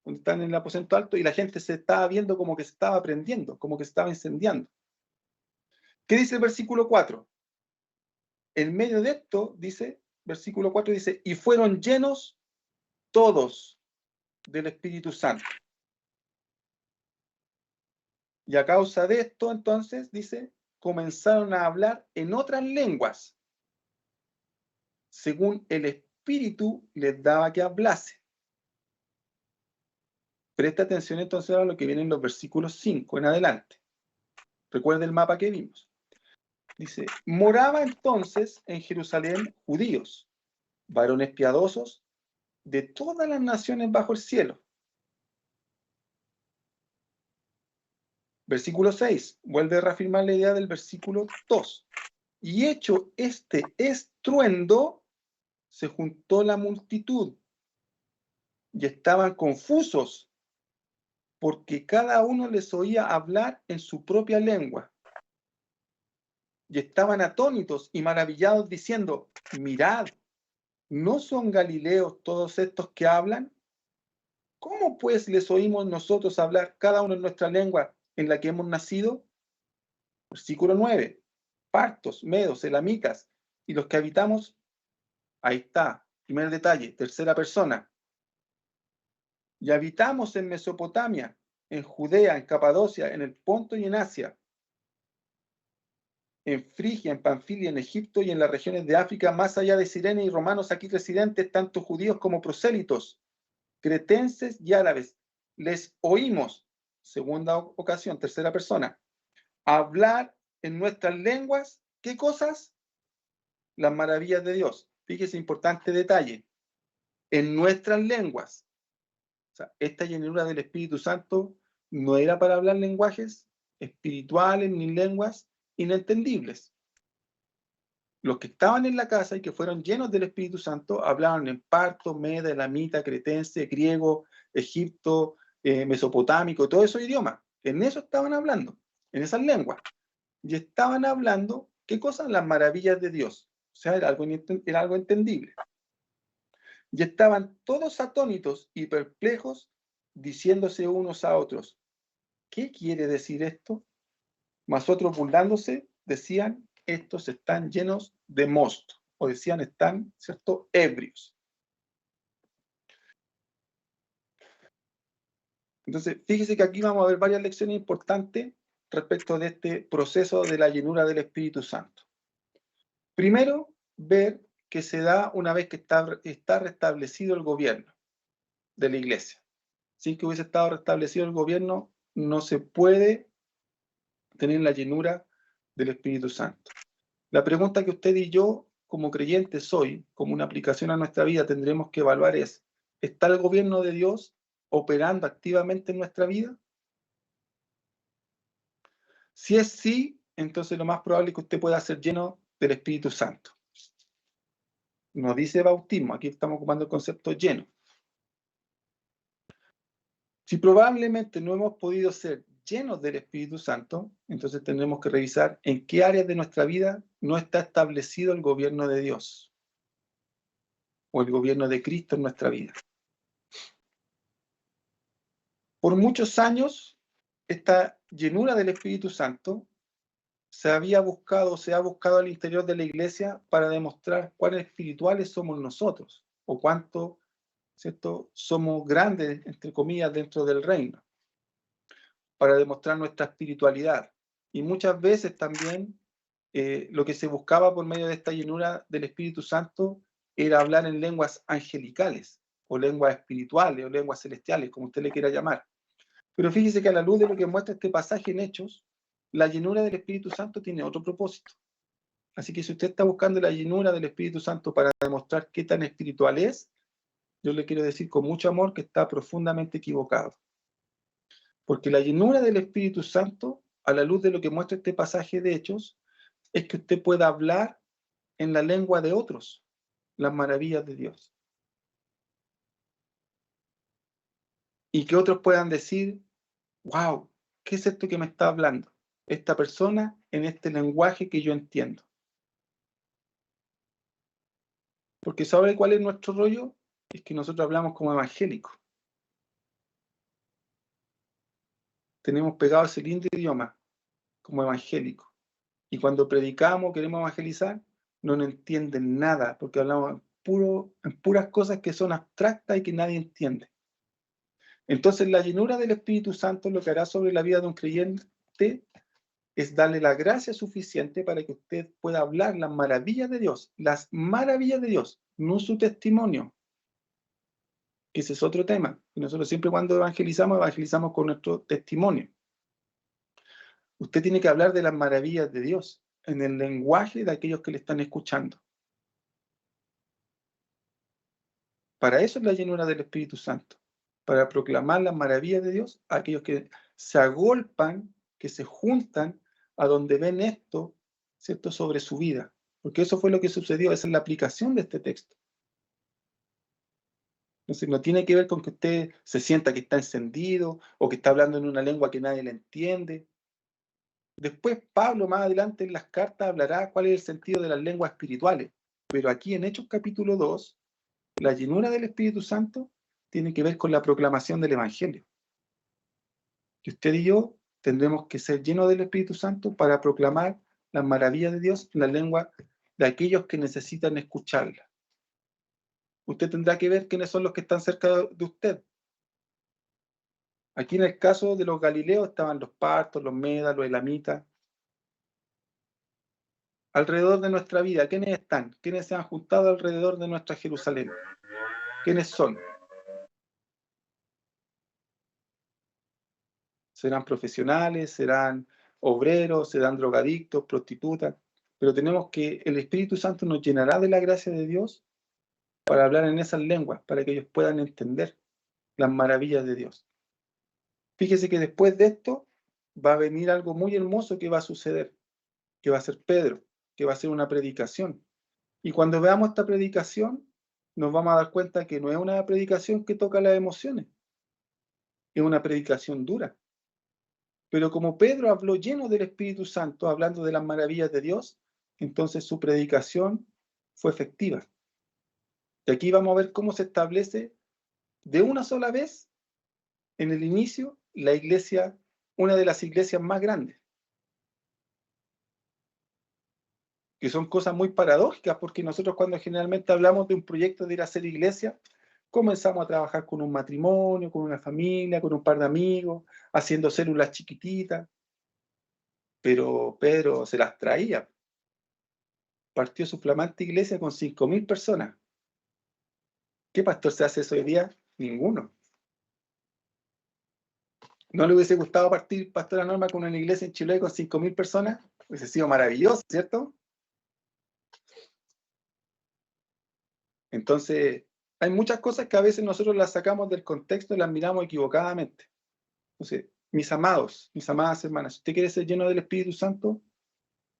Speaker 2: donde están en el aposento alto, y la gente se estaba viendo como que se estaba prendiendo, como que se estaba incendiando. ¿Qué dice el versículo 4? En medio de esto, dice, versículo 4 dice, y fueron llenos todos del Espíritu Santo. Y a causa de esto, entonces, dice, comenzaron a hablar en otras lenguas, según el Espíritu les daba que hablase. Presta atención entonces a lo que viene en los versículos 5 en adelante. Recuerda el mapa que vimos. Dice, moraba entonces en Jerusalén judíos, varones piadosos de todas las naciones bajo el cielo. Versículo 6, vuelve a reafirmar la idea del versículo 2. Y hecho este estruendo, se juntó la multitud y estaban confusos porque cada uno les oía hablar en su propia lengua. Y estaban atónitos y maravillados diciendo, mirad, ¿no son galileos todos estos que hablan? ¿Cómo pues les oímos nosotros hablar cada uno en nuestra lengua en la que hemos nacido? Versículo 9. Partos, medos, elamitas y los que habitamos, ahí está, primer detalle, tercera persona. Y habitamos en Mesopotamia, en Judea, en Capadocia, en el Ponto y en Asia. en Frigia, en Panfilia, en Egipto y en las regiones de África, más allá de Cirene y romanos aquí residentes, tanto judíos como prosélitos, cretenses y árabes. Les oímos, segunda ocasión, tercera persona, hablar en nuestras lenguas, ¿qué cosas? Las maravillas de Dios. Fíjese, importante detalle. En nuestras lenguas. O sea, esta llenura del Espíritu Santo no era para hablar lenguajes espirituales ni lenguas inentendibles. Los que estaban en la casa y que fueron llenos del Espíritu Santo hablaban en parto, meda, elamita, cretense, griego, egipto, mesopotámico, todos esos idiomas. En eso estaban hablando, en esas lenguas. Y estaban hablando, ¿qué cosas? Las maravillas de Dios. O sea, era algo entendible. Y estaban todos atónitos y perplejos, diciéndose unos a otros, ¿qué quiere decir esto? Mas otros, burlándose, decían, estos están llenos de mosto, o decían, están, ¿cierto?, ebrios. Entonces, fíjese que aquí vamos a ver varias lecciones importantes respecto de este proceso de la llenura del Espíritu Santo. Primero, ver que se da una vez que está restablecido el gobierno de la iglesia. Sin que hubiese estado restablecido el gobierno, no se puede tener la llenura del Espíritu Santo. La pregunta que usted y yo, como creyentes hoy, como una aplicación a nuestra vida, tendremos que evaluar es, ¿está el gobierno de Dios operando activamente en nuestra vida? Si es sí, entonces lo más probable es que usted pueda ser lleno del Espíritu Santo. No dice bautismo, aquí estamos ocupando el concepto lleno. Si probablemente no hemos podido ser llenos del Espíritu Santo, entonces tendremos que revisar en qué áreas de nuestra vida no está establecido el gobierno de Dios o el gobierno de Cristo en nuestra vida. Por muchos años, esta llenura del Espíritu Santo se ha buscado al interior de la iglesia para demostrar cuán espirituales somos nosotros o cuánto, ¿cierto?, somos grandes, entre comillas, dentro del reino, para demostrar nuestra espiritualidad. Y muchas veces también lo que se buscaba por medio de esta llenura del Espíritu Santo era hablar en lenguas angelicales, o lenguas espirituales, o lenguas celestiales, como usted le quiera llamar. Pero fíjese que a la luz de lo que muestra este pasaje en Hechos, la llenura del Espíritu Santo tiene otro propósito. Así que si usted está buscando la llenura del Espíritu Santo para demostrar qué tan espiritual es, yo le quiero decir con mucho amor que está profundamente equivocado. Porque la llenura del Espíritu Santo, a la luz de lo que muestra este pasaje de Hechos, es que usted pueda hablar en la lengua de otros las maravillas de Dios. Y que otros puedan decir, wow, ¿qué es esto que me está hablando esta persona en este lenguaje que yo entiendo? Porque ¿sabe cuál es nuestro rollo? Es que nosotros hablamos como evangélicos. Tenemos pegado ese lindo idioma como evangélicos. Y cuando predicamos, queremos evangelizar, no nos entienden nada, porque hablamos en puras cosas que son abstractas y que nadie entiende. Entonces, la llenura del Espíritu Santo lo que hará sobre la vida de un creyente es darle la gracia suficiente para que usted pueda hablar las maravillas de Dios, no su testimonio, que ese es otro tema. Y nosotros siempre cuando evangelizamos con nuestro testimonio. Usted tiene que hablar de las maravillas de Dios en el lenguaje de aquellos que le están escuchando. Para eso es la llenura del Espíritu Santo, para proclamar las maravillas de Dios a aquellos que se agolpan, que se juntan a donde ven esto, ¿cierto?, sobre su vida. Porque eso fue lo que sucedió, esa es la aplicación de este texto. Entonces no tiene que ver con que usted se sienta que está encendido o que está hablando en una lengua que nadie le entiende. Después Pablo más adelante en las cartas hablará cuál es el sentido de las lenguas espirituales. Pero aquí en Hechos capítulo 2, la llenura del Espíritu Santo tiene que ver con la proclamación del Evangelio. Que usted y yo tendremos que ser llenos del Espíritu Santo para proclamar las maravillas de Dios en la lengua de aquellos que necesitan escucharla. Usted tendrá que ver quiénes son los que están cerca de usted. Aquí en el caso de los galileos estaban los partos, los medas, los elamitas. alrededor de nuestra vida, ¿quiénes están? ¿Quiénes se han juntado alrededor de nuestra Jerusalén? ¿Quiénes son? ¿Serán profesionales? ¿Serán obreros? ¿Serán drogadictos? ¿Prostitutas? Pero tenemos que, el Espíritu Santo nos llenará de la gracia de Dios para hablar en esas lenguas, para que ellos puedan entender las maravillas de Dios. Fíjese que después de esto va a venir algo muy hermoso que va a suceder, que va a ser Pedro, que va a ser una predicación. Y cuando veamos esta predicación, nos vamos a dar cuenta que no es una predicación que toca las emociones, es una predicación dura. Pero como Pedro habló lleno del Espíritu Santo, hablando de las maravillas de Dios, entonces su predicación fue efectiva. Y aquí vamos a ver cómo se establece de una sola vez, en el inicio, la iglesia, una de las iglesias más grandes. Que son cosas muy paradójicas, porque nosotros cuando generalmente hablamos de un proyecto de ir a hacer iglesia, comenzamos a trabajar con un matrimonio, con una familia, con un par de amigos, haciendo células chiquititas. Pero Pedro se las traía. Partió su flamante iglesia con 5.000 personas. ¿Qué pastor se hace eso hoy día? Ninguno. ¿No le hubiese gustado partir, pastora Norma, con una iglesia en Chile con 5.000 personas? Hubiese sido maravilloso, ¿cierto? Entonces, hay muchas cosas que a veces nosotros las sacamos del contexto y las miramos equivocadamente. Entonces, mis amados, mis amadas hermanas, si usted quiere ser lleno del Espíritu Santo,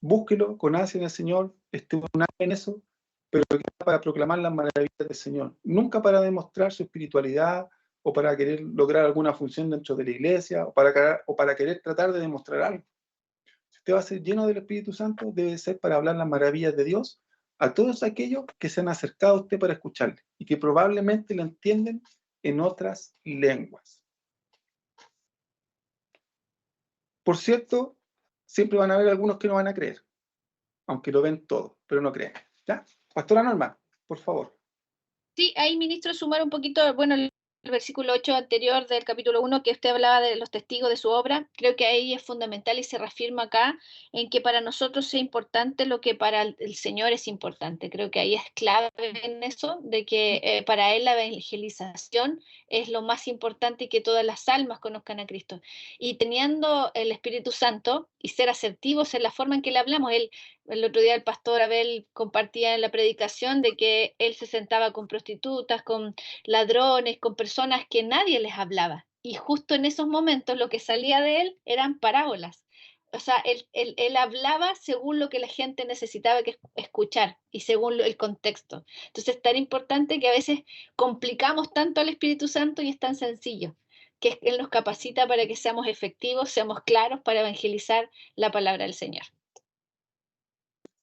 Speaker 2: búsquelo con ansia en el Señor, esté un año en eso, pero para proclamar las maravillas del Señor. Nunca para demostrar su espiritualidad o para querer lograr alguna función dentro de la iglesia o para querer tratar de demostrar algo. Si usted va a ser lleno del Espíritu Santo, debe ser para hablar las maravillas de Dios a todos aquellos que se han acercado a usted para escucharle y que probablemente lo entienden en otras lenguas. Por cierto, siempre van a haber algunos que no van a creer, aunque lo ven todo, pero no creen. ¿Ya? Pastora Norma, por favor.
Speaker 5: Sí, ahí, ministro, sumar un poquito, bueno, el versículo 8 anterior del capítulo 1 que usted hablaba de los testigos de su obra, creo que ahí es fundamental y se reafirma acá en que para nosotros es importante lo que para el Señor es importante. Creo que ahí es clave en eso, de que para Él la evangelización es lo más importante y que todas las almas conozcan a Cristo. Y teniendo el Espíritu Santo y ser asertivos en la forma en que le hablamos, el otro día el pastor Abel compartía en la predicación de que él se sentaba con prostitutas, con ladrones, con personas que nadie les hablaba. Y justo en esos momentos lo que salía de él eran parábolas. O sea, él hablaba según lo que la gente necesitaba escuchar y según el contexto. Entonces es tan importante que a veces complicamos tanto al Espíritu Santo y es tan sencillo, que Él nos capacita para que seamos efectivos, seamos claros para evangelizar la palabra del Señor.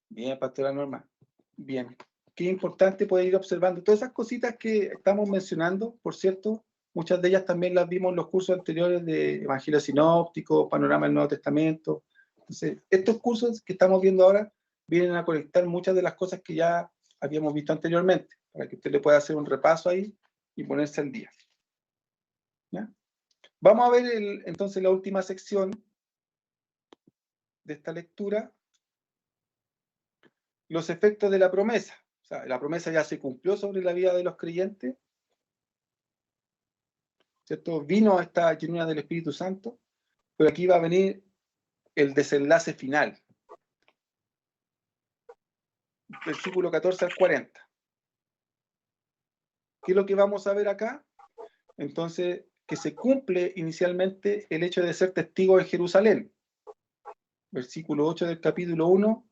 Speaker 2: Bien, pastora Norma. Bien. Qué importante poder ir observando todas esas cositas que estamos mencionando, por cierto. Muchas de ellas también las vimos en los cursos anteriores de Evangelio Sinóptico, Panorama del Nuevo Testamento. Entonces, estos cursos que estamos viendo ahora vienen a conectar muchas de las cosas que ya habíamos visto anteriormente, para que usted le pueda hacer un repaso ahí y ponerse al día. ¿Ya? Vamos a ver entonces la última sección de esta lectura, los efectos de la promesa. O sea, la promesa ya se cumplió sobre la vida de los creyentes, ¿cierto? Vino esta llenura del Espíritu Santo, pero aquí va a venir el desenlace final. Versículo 14 al 40. ¿Qué es lo que vamos a ver acá? Entonces, que se cumple inicialmente el hecho de ser testigo en Jerusalén. Versículo 8 del capítulo 1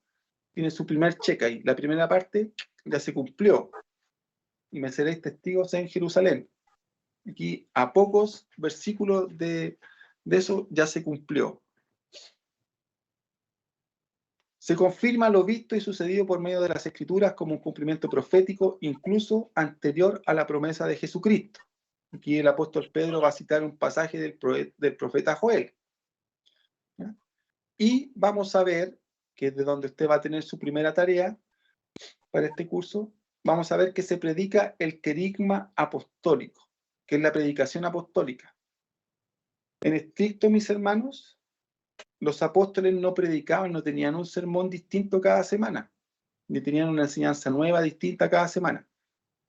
Speaker 2: tiene su primer check ahí. La primera parte ya se cumplió. Y me seréis testigos en Jerusalén. Aquí a pocos versículos de eso ya se cumplió. Se confirma lo visto y sucedido por medio de las Escrituras como un cumplimiento profético, incluso anterior a la promesa de Jesucristo. Aquí el apóstol Pedro va a citar un pasaje del profeta Joel. ¿Ya? Y vamos a ver, que es de donde usted va a tener su primera tarea para este curso, vamos a ver que se predica el querigma apostólico, que es la predicación apostólica. En estricto, mis hermanos, los apóstoles no predicaban, no tenían un sermón distinto cada semana, ni tenían una enseñanza nueva distinta cada semana.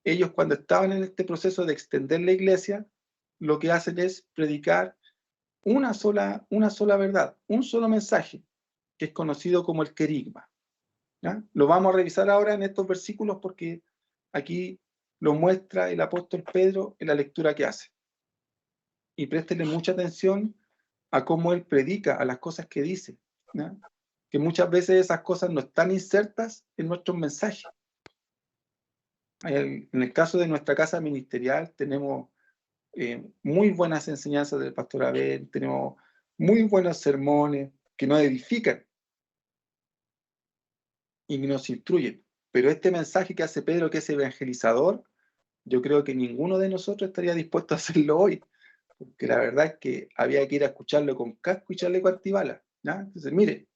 Speaker 2: Ellos, cuando estaban en este proceso de extender la iglesia, lo que hacen es predicar una sola verdad, un solo mensaje, que es conocido como el querigma. ¿Ya? Lo vamos a revisar ahora en estos versículos porque aquí lo muestra el apóstol Pedro en la lectura que hace. Y préstenle mucha atención a cómo él predica, a las cosas que dice, ¿ya? Que muchas veces esas cosas no están insertas en nuestros mensajes. En el caso de nuestra casa ministerial tenemos muy buenas enseñanzas del pastor Abel, tenemos muy buenos sermones que nos edifican y nos instruyen. Pero este mensaje que hace Pedro, que es evangelizador, yo creo que ninguno de nosotros estaría dispuesto a hacerlo hoy, porque la verdad es que había que ir a escucharlo con casco y chaleco antibala, ¿ya? Entonces, mire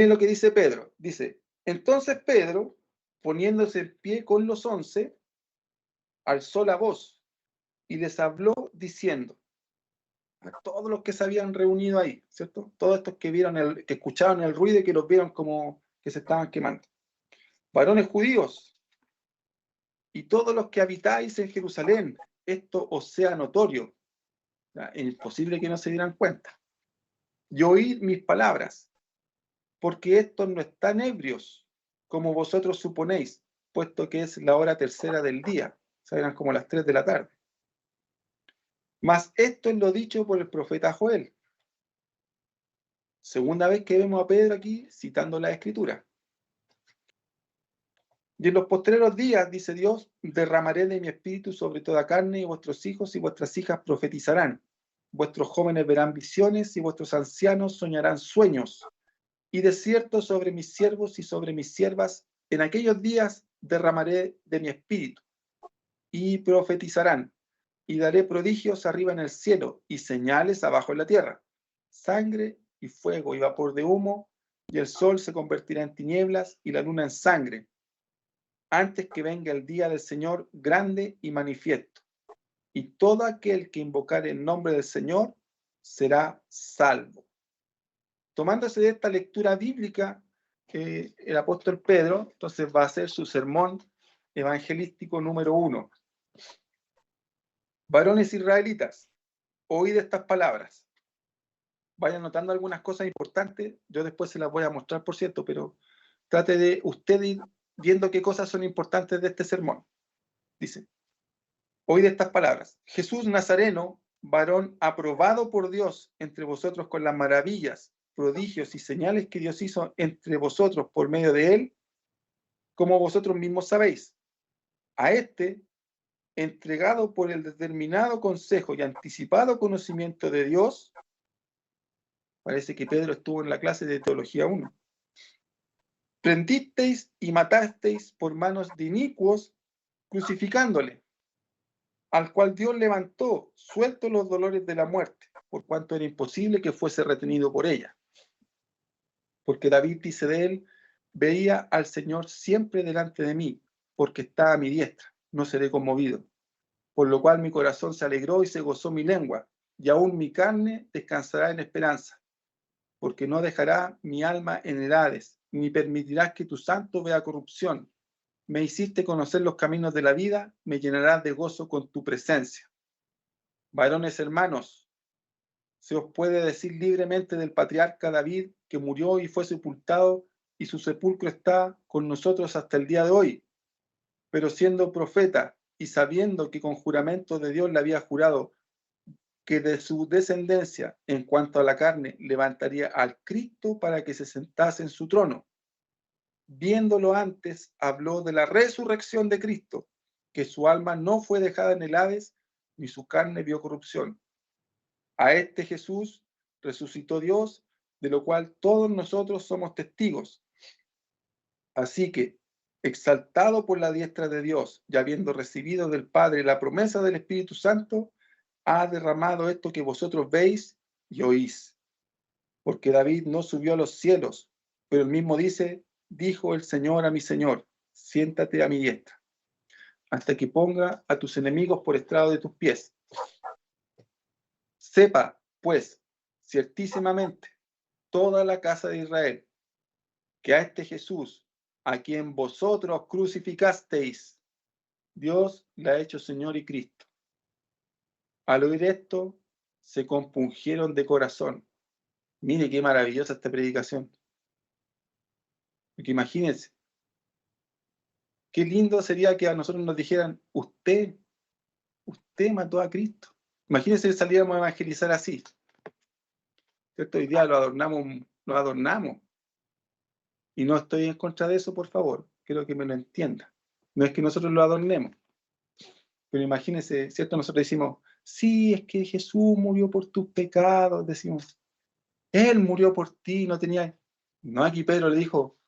Speaker 2: lo que dice Pedro. Dice, entonces Pedro, poniéndose en pie con los 11, alzó la voz y les habló diciendo, a todos los que se habían reunido ahí, ¿cierto? Todos estos que vieron que escucharon el ruido y que los vieron como que se estaban quemando. Varones judíos, y todos los que habitáis en Jerusalén, esto os sea notorio. Es imposible que no se dieran cuenta. Y oíd mis palabras, porque estos no están ebrios, como vosotros suponéis, puesto que es la hora tercera del día, o sea, eran como las 3 de la tarde. Mas esto es lo dicho por el profeta Joel. Segunda vez que vemos a Pedro aquí citando la Escritura. Y en los postreros días, dice Dios, derramaré de mi espíritu sobre toda carne, y vuestros hijos y vuestras hijas profetizarán. Vuestros jóvenes verán visiones, y vuestros ancianos soñarán sueños. Y de cierto sobre mis siervos y sobre mis siervas, en aquellos días derramaré de mi espíritu, y profetizarán. Y daré prodigios arriba en el cielo, y señales abajo en la tierra. Sangre y fuego y vapor de humo, y el sol se convertirá en tinieblas, y la luna en sangre, antes que venga el día del Señor grande y manifiesto. Y todo aquel que invocare el nombre del Señor será salvo. Tomándose de esta lectura bíblica, el apóstol Pedro, entonces va a hacer su sermón evangelístico número 1. Varones israelitas, oíd estas palabras. Vayan notando algunas cosas importantes, yo después se las voy a mostrar, por cierto, pero trate de usted ir viendo qué cosas son importantes de este sermón. Dice, oíd estas palabras. Jesús Nazareno, varón aprobado por Dios entre vosotros con las maravillas, prodigios y señales que Dios hizo entre vosotros por medio de él, como vosotros mismos sabéis. A este, entregado por el determinado consejo y anticipado conocimiento de Dios, parece que Pedro estuvo en la clase de Teología 1, prendisteis y matasteis por manos de inicuos, crucificándole, al cual Dios levantó, suelto los dolores de la muerte, por cuanto era imposible que fuese retenido por ella. Porque David dice de él, veía al Señor siempre delante de mí, porque está a mi diestra, no seré conmovido. Por lo cual mi corazón se alegró y se gozó mi lengua, y aún mi carne descansará en esperanza, porque no dejará mi alma en el Hades, ni permitirás que tu santo vea corrupción. Me hiciste conocer los caminos de la vida, me llenarás de gozo con tu presencia. Varones hermanos, se os puede decir libremente del patriarca David, que murió y fue sepultado, y su sepulcro está con nosotros hasta el día de hoy. Pero siendo profeta y sabiendo que con juramento de Dios le había jurado que de su descendencia, en cuanto a la carne, levantaría al Cristo para que se sentase en su trono. Viéndolo antes, habló de la resurrección de Cristo, que su alma no fue dejada en el Hades, ni su carne vio corrupción. A este Jesús resucitó Dios, de lo cual todos nosotros somos testigos. Así que, exaltado por la diestra de Dios, y habiendo recibido del Padre la promesa del Espíritu Santo, ha derramado esto que vosotros veis y oís. Porque David no subió a los cielos, pero él mismo dice, dijo el Señor a mi Señor, siéntate a mi diestra, hasta que ponga a tus enemigos por estrado de tus pies. Sepa, pues, ciertísimamente, toda la casa de Israel, que a este Jesús, a quien vosotros crucificasteis, Dios le ha hecho Señor y Cristo. Al oír esto, se compungieron de corazón. Mire qué maravillosa esta predicación. Porque imagínense, qué lindo sería que a nosotros nos dijeran, usted mató a Cristo. Imagínense que saliéramos a evangelizar así. ¿Cierto? Hoy día lo adornamos. Y no estoy en contra de eso, por favor. Quiero que me lo entienda. No es que nosotros lo adornemos. Pero imagínense, ¿cierto? Nosotros decimos, sí, es que Jesús murió por tus pecados. Decimos, Él murió por ti, no tenía... No, aquí Pedro le dijo,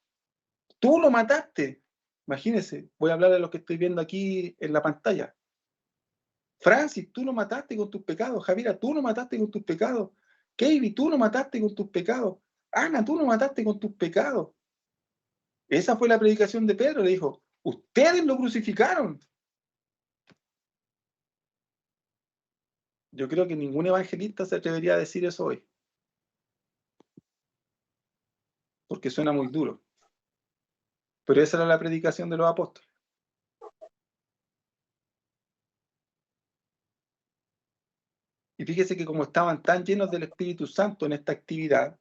Speaker 2: tú lo mataste. Imagínense, voy a hablar de lo que estoy viendo aquí en la pantalla. Francis, tú lo mataste con tus pecados. Javiera, tú lo mataste con tus pecados. Katie, tú lo mataste con tus pecados. Ana, tú lo mataste con tus pecados. Esa fue la predicación de Pedro. Le dijo, ustedes lo crucificaron. Yo creo que ningún evangelista se atrevería a decir eso hoy. Porque suena muy duro. Pero esa era la predicación de los apóstoles. Y fíjese que como estaban tan llenos del Espíritu Santo en esta actividad,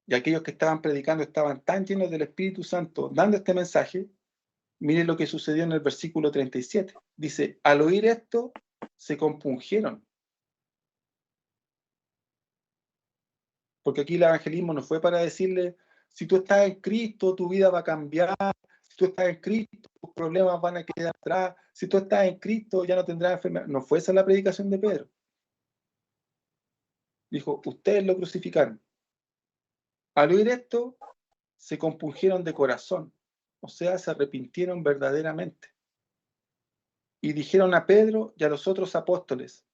Speaker 2: y aquellos que estaban predicando estaban tan llenos del Espíritu Santo dando este mensaje, miren lo que sucedió en el versículo 37. Dice, al oír esto, se compungieron. Porque aquí el evangelismo no fue para decirle, si tú estás en Cristo, tu vida va a cambiar. Si tú estás en Cristo, tus problemas van a quedar atrás. Si tú estás en Cristo, ya no tendrás enfermedad. No fue esa la predicación de Pedro. Dijo, ustedes lo crucificaron. Al oír esto, se compungieron de corazón. O sea, se arrepintieron verdaderamente. Y dijeron a Pedro y a los otros apóstoles,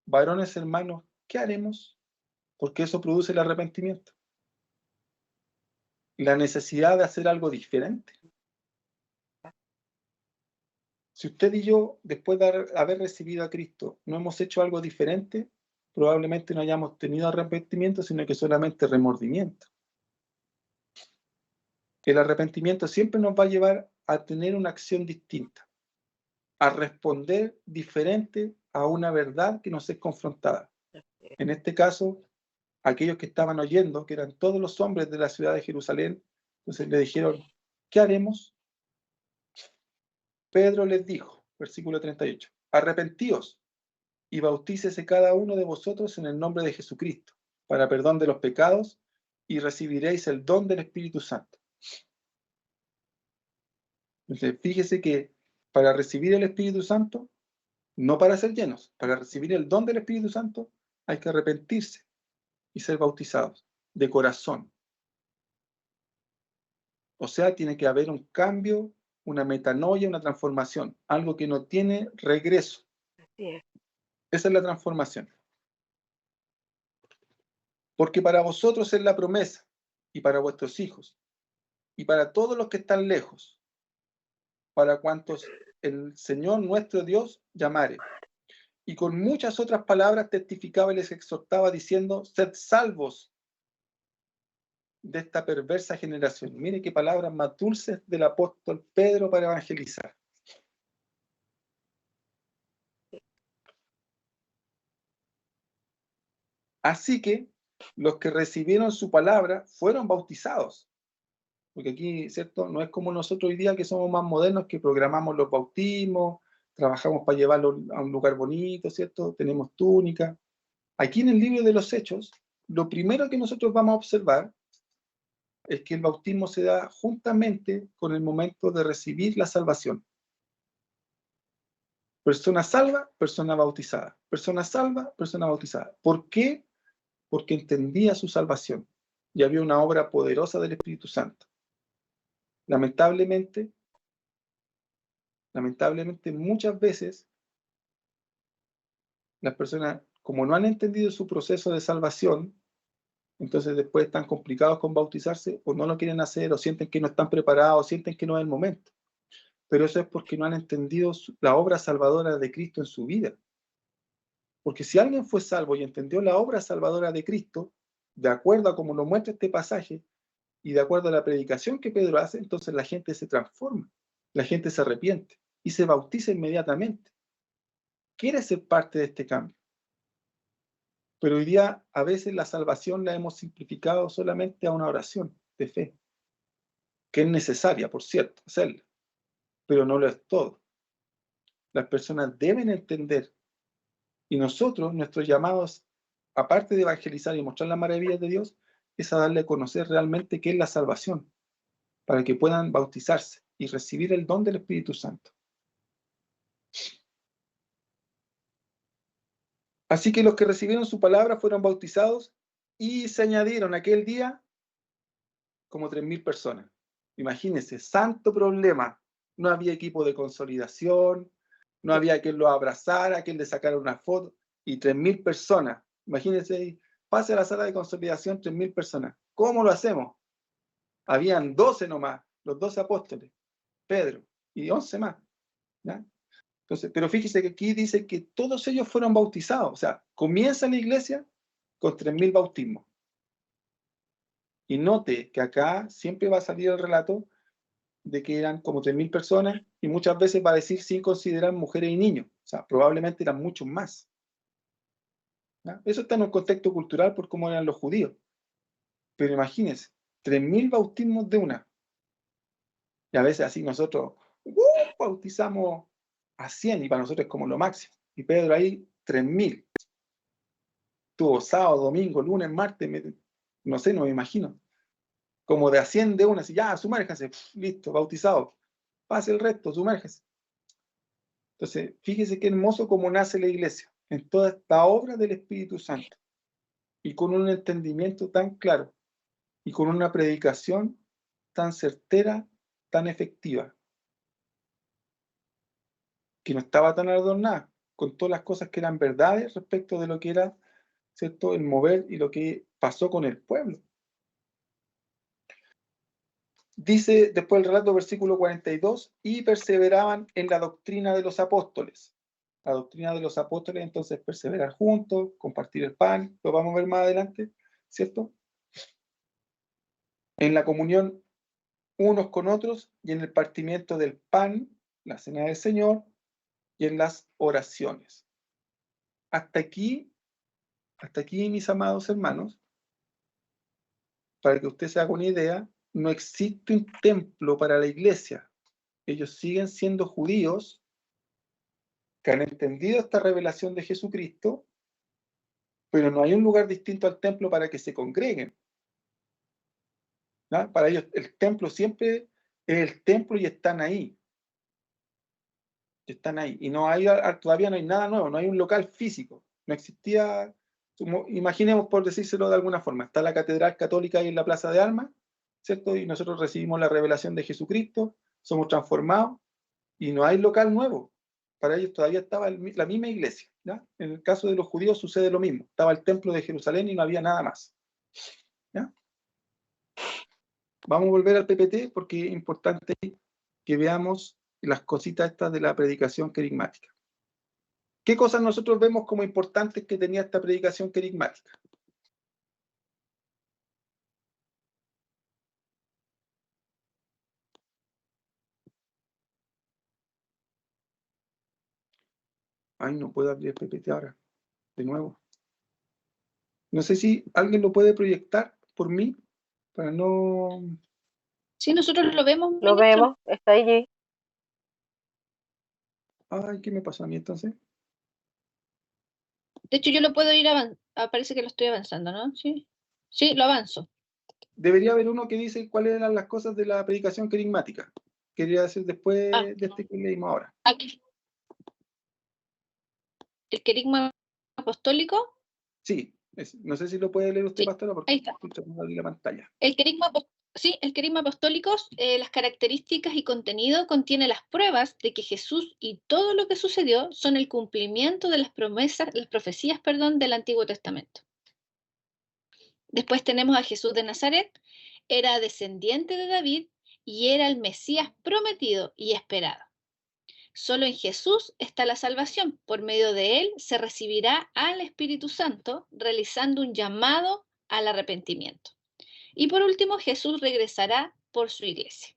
Speaker 2: varones hermanos, ¿qué haremos? Porque eso produce el arrepentimiento. La necesidad de hacer algo diferente. Si usted y yo, después de haber recibido a Cristo, no hemos hecho algo diferente, probablemente no hayamos tenido arrepentimiento, sino que solamente remordimiento. El arrepentimiento siempre nos va a llevar a tener una acción distinta, a responder diferente a una verdad que nos es confrontada. En este caso, aquellos que estaban oyendo, que eran todos los hombres de la ciudad de Jerusalén, entonces le dijeron, ¿qué haremos? Pedro les dijo, versículo 38, arrepentíos y bautícese cada uno de vosotros en el nombre de Jesucristo, para perdón de los pecados, y recibiréis el don del Espíritu Santo. Entonces, fíjese que para recibir el Espíritu Santo, no para ser llenos, para recibir el don del Espíritu Santo, hay que arrepentirse y ser bautizados de corazón. O sea, tiene que haber un cambio, una metanoia, una transformación, algo que no tiene regreso. Esa es la transformación. Porque para vosotros es la promesa, y para vuestros hijos, y para todos los que están lejos, para cuantos el Señor nuestro Dios llamare. Y con muchas otras palabras testificaba y les exhortaba diciendo, sed salvos de esta perversa generación. Mire qué palabras más dulces del apóstol Pedro para evangelizar. Así que los que recibieron su palabra fueron bautizados. Porque aquí, ¿cierto? No es como nosotros hoy día que somos más modernos, que programamos los bautismos, trabajamos para llevarlo a un lugar bonito, ¿cierto? Tenemos túnica. Aquí en el libro de los Hechos, lo primero que nosotros vamos a observar es que el bautismo se da juntamente con el momento de recibir la salvación. Persona salva, persona bautizada. Persona salva, persona bautizada. ¿Por qué? Porque entendía su salvación y había una obra poderosa del Espíritu Santo. Lamentablemente, muchas veces las personas, como no han entendido su proceso de salvación, entonces después están complicados con bautizarse, o no lo quieren hacer, o sienten que no están preparados, o sienten que no es el momento. Pero eso es porque no han entendido la obra salvadora de Cristo en su vida. Porque si alguien fue salvo y entendió la obra salvadora de Cristo, de acuerdo a como lo muestra este pasaje, y de acuerdo a la predicación que Pedro hace, entonces la gente se transforma, la gente se arrepiente y se bautiza inmediatamente. Quiere ser parte de este cambio. Pero hoy día a veces la salvación la hemos simplificado solamente a una oración de fe, que es necesaria, por cierto, hacerla, pero no lo es todo. Las personas deben entender, y nosotros, nuestros llamados, aparte de evangelizar y mostrar las maravillas de Dios, es a darle a conocer realmente qué es la salvación, para que puedan bautizarse y recibir el don del Espíritu Santo. Así que los que recibieron su palabra fueron bautizados y se añadieron aquel día como 3.000 personas. Imagínense, santo problema. No había equipo de consolidación, no había quien lo abrazara, quien le sacara una foto, y 3.000 personas. Imagínense, pase a la sala de consolidación 3.000 personas. ¿Cómo lo hacemos? Habían 12 nomás, los 12 apóstoles, Pedro, y 11 más. ¿Ya? Entonces, pero fíjese que aquí dice que todos ellos fueron bautizados. O sea, comienza la iglesia con 3.000 bautismos. Y note que acá siempre va a salir el relato de que eran como 3.000 personas, y muchas veces va a decir sin considerar mujeres y niños. O sea, probablemente eran muchos más. ¿Ya? Eso está en un contexto cultural por cómo eran los judíos. Pero imagínense, 3.000 bautismos de una. Y a veces así nosotros bautizamos a 100, y para nosotros es como lo máximo. Y Pedro ahí, 3.000. Tuvo sábado, domingo, lunes, martes, no sé, no me imagino. Como de a 100 de una, así, ya, sumérjase, listo, bautizado. Pase el resto, sumérjase. Entonces, fíjese qué hermoso cómo nace la iglesia, en toda esta obra del Espíritu Santo, y con un entendimiento tan claro, y con una predicación tan certera, tan efectiva, que no estaba tan adornada, con todas las cosas que eran verdades respecto de lo que era, ¿cierto?, el mover y lo que pasó con el pueblo. Dice después el relato, versículo 42, y perseveraban en la doctrina de los apóstoles. La doctrina de los apóstoles, entonces, perseverar juntos, compartir el pan, lo vamos a ver más adelante, ¿cierto? En la comunión unos con otros, y en el partimiento del pan, la cena del Señor, y en las oraciones. Hasta aquí, mis amados hermanos, para que usted se haga una idea, no existe un templo para la iglesia. Ellos siguen siendo judíos que han entendido esta revelación de Jesucristo, pero no hay un lugar distinto al templo para que se congreguen. ¿No? Para ellos el templo siempre es el templo, y están ahí. Están ahí. Y no hay, todavía no hay nada nuevo, no hay un local físico. No existía, imaginemos, por decírselo de alguna forma, está la Catedral Católica ahí en la Plaza de Armas, ¿cierto? Y nosotros recibimos la revelación de Jesucristo, somos transformados, y no hay local nuevo. Para ellos todavía estaba la misma iglesia. ¿Ya? En el caso de los judíos sucede lo mismo. Estaba el templo de Jerusalén y no había nada más. ¿Ya? Vamos a volver al PPT porque es importante que veamos las cositas estas de la predicación querigmática. ¿Qué cosas nosotros vemos como importantes que tenía esta predicación querigmática? Ay, no puedo abrir el PPT ahora. De nuevo. No sé si alguien lo puede proyectar por mí, para no...
Speaker 5: Sí, nosotros lo vemos.
Speaker 7: Lo
Speaker 5: ministro.
Speaker 7: vemos, está allí.
Speaker 2: Ay, ¿qué me pasó a mí entonces?
Speaker 5: De hecho, yo lo puedo ir avanzando. Parece que lo estoy avanzando, ¿no? Sí. Sí, lo avanzo.
Speaker 2: Debería haber uno que dice cuáles eran las cosas de la predicación querigmática. Quería decir después de este que leímos ahora.
Speaker 5: Aquí. El querigma apostólico.
Speaker 2: Sí, no sé si lo puede leer usted,
Speaker 5: Sí,
Speaker 2: pastora, porque
Speaker 5: ahí está.
Speaker 2: estoy tratando de abrir la pantalla.
Speaker 5: El querigma, sí, el querigma apostólico, las características y contenido contiene las pruebas de que Jesús y todo lo que sucedió son el cumplimiento de las profecías, del Antiguo Testamento. Después tenemos a Jesús de Nazaret, era descendiente de David y era el Mesías prometido y esperado. Solo en Jesús está la salvación. Por medio de Él se recibirá al Espíritu Santo, realizando un llamado al arrepentimiento. Y por último, Jesús regresará por su iglesia.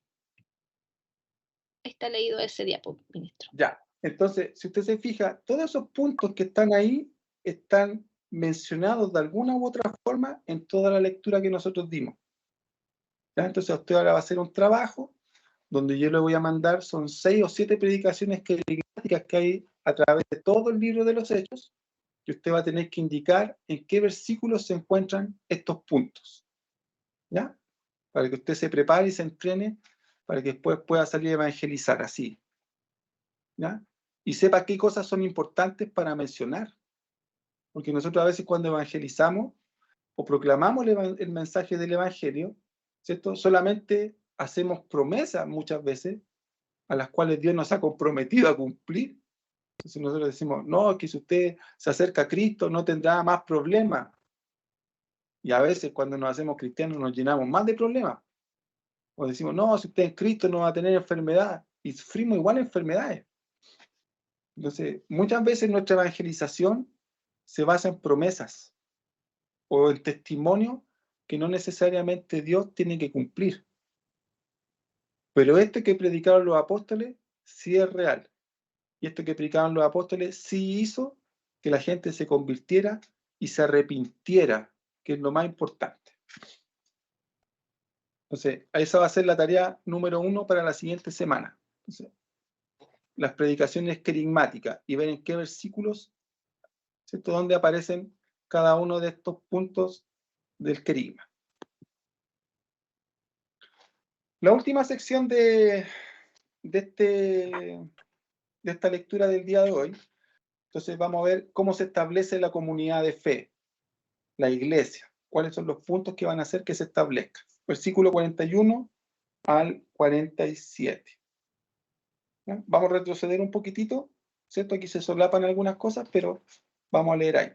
Speaker 5: Ahí está leído ese diapo, ministro.
Speaker 2: Ya, entonces, si usted se fija, todos esos puntos que están ahí están mencionados de alguna u otra forma en toda la lectura que nosotros dimos. ¿Ya? Entonces, usted ahora va a hacer un trabajo donde yo le voy a mandar, son 6 o 7 predicaciones querigmáticas que hay a través de todo el libro de los Hechos, y usted va a tener que indicar en qué versículos se encuentran estos puntos. ¿Ya? Para que usted se prepare y se entrene, para que después pueda salir a evangelizar así. ¿Ya? Y sepa qué cosas son importantes para mencionar. Porque nosotros a veces cuando evangelizamos o proclamamos el mensaje del Evangelio, ¿cierto? Solamente hacemos promesas muchas veces a las cuales Dios nos ha comprometido a cumplir. Entonces nosotros decimos, no, que si usted se acerca a Cristo no tendrá más problemas. Y a veces cuando nos hacemos cristianos nos llenamos más de problemas. O decimos, no, si usted es Cristo no va a tener enfermedad. Y sufrimos igual enfermedades. Entonces, muchas veces nuestra evangelización se basa en promesas o en testimonios que no necesariamente Dios tiene que cumplir. Pero este que predicaron los apóstoles sí es real. Y esto que predicaron los apóstoles sí hizo que la gente se convirtiera y se arrepintiera, que es lo más importante. Entonces, esa va a ser la tarea número 1 para la siguiente semana. Entonces, las predicaciones querigmáticas y ver en qué versículos, ¿cierto?, dónde aparecen cada uno de estos puntos del querigma. La última sección de esta lectura del día de hoy, entonces vamos a ver cómo se establece la comunidad de fe, la iglesia, cuáles son los puntos que van a hacer que se establezca. Versículo 41 al 47. ¿Ya? Vamos a retroceder un poquitito, ¿cierto? Aquí se solapan algunas cosas, pero vamos a leer ahí.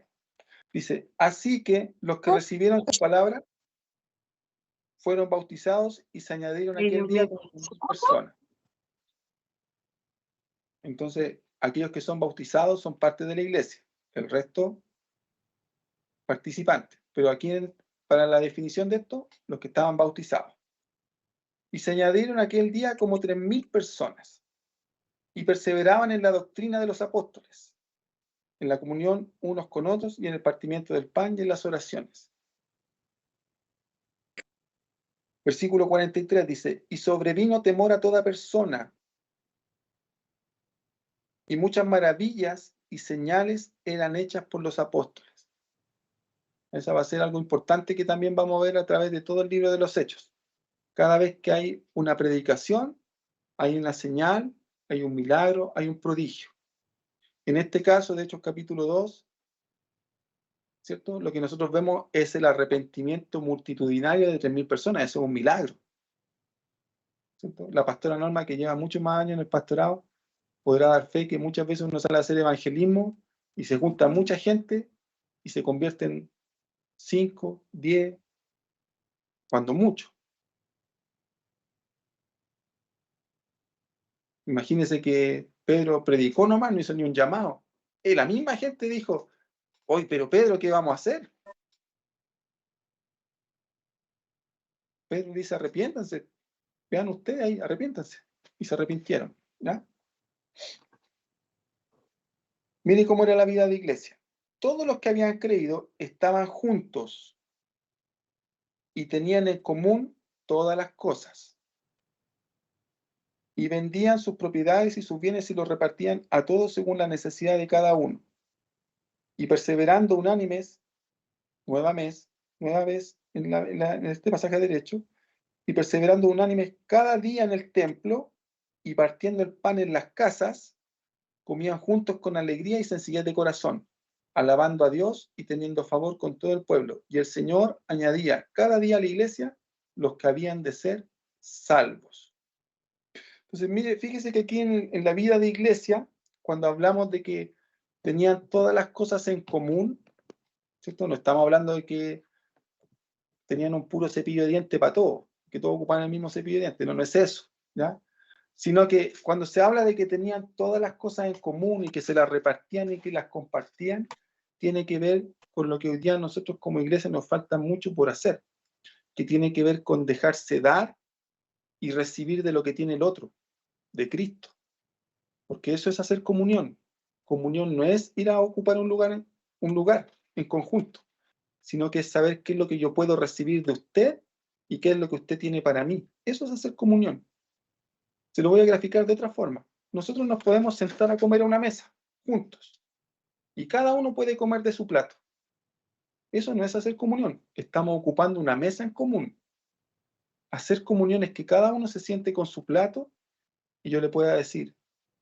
Speaker 2: Dice, así que los que recibieron su palabra fueron bautizados y se añadieron aquel día 2,000 personas. Entonces, aquellos que son bautizados son parte de la iglesia, el resto participantes. Pero aquí, para la definición de esto, los que estaban bautizados. Y se añadieron aquel día como 3,000 personas. Y perseveraban en la doctrina de los apóstoles, en la comunión unos con otros y en el partimiento del pan y en las oraciones. Versículo 43 dice, y sobrevino temor a toda persona, y muchas maravillas y señales eran hechas por los apóstoles. Esa va a ser algo importante que también vamos a ver a través de todo el libro de los Hechos. Cada vez que hay una predicación, hay una señal, hay un milagro, hay un prodigio. En este caso, de Hechos capítulo 2, ¿cierto? Lo que nosotros vemos es el arrepentimiento multitudinario de 3,000 personas. Eso es un milagro, ¿cierto? La pastora Norma, que lleva muchos más años en el pastorado, podrá dar fe que muchas veces uno sale a hacer evangelismo y se junta mucha gente y se convierte en 5, 10, cuando mucho. Imagínense que Pedro predicó nomás, no hizo ni un llamado. Y la misma gente dijo, oye, pero Pedro, ¿qué vamos a hacer? Pedro dice, arrepiéntanse. Vean ustedes ahí, arrepiéntanse. Y se arrepintieron. ¿Ya? Miren cómo era la vida de iglesia. Todos los que habían creído estaban juntos y tenían en común todas las cosas. Y vendían sus propiedades y sus bienes y los repartían a todos según la necesidad de cada uno. Y perseverando unánimes, nueva vez en este pasaje derecho, y perseverando unánimes cada día en el templo y partiendo el pan en las casas, comían juntos con alegría y sencillez de corazón, alabando a Dios y teniendo favor con todo el pueblo. Y el Señor añadía cada día a la iglesia los que habían de ser salvos. Entonces, mire, fíjese que aquí en la vida de iglesia, cuando hablamos de que tenían todas las cosas en común, ¿cierto? No estamos hablando de que tenían un puro cepillo de dientes para todos, que todos ocupaban el mismo cepillo de dientes, no es eso, ¿ya? sino que cuando se habla de que tenían todas las cosas en común y que se las repartían y que las compartían, tiene que ver con lo que hoy día nosotros como iglesia nos falta mucho por hacer, que tiene que ver con dejarse dar y recibir de lo que tiene el otro, de Cristo. Porque eso es hacer comunión. Comunión no es ir a ocupar un lugar en conjunto, sino que es saber qué es lo que yo puedo recibir de usted y qué es lo que usted tiene para mí. Eso es hacer comunión. Se lo voy a graficar de otra forma. Nosotros nos podemos sentar a comer a una mesa, juntos, y cada uno puede comer de su plato. Eso no es hacer comunión. Estamos ocupando una mesa en común. Hacer comunión es que cada uno se siente con su plato y yo le pueda decir,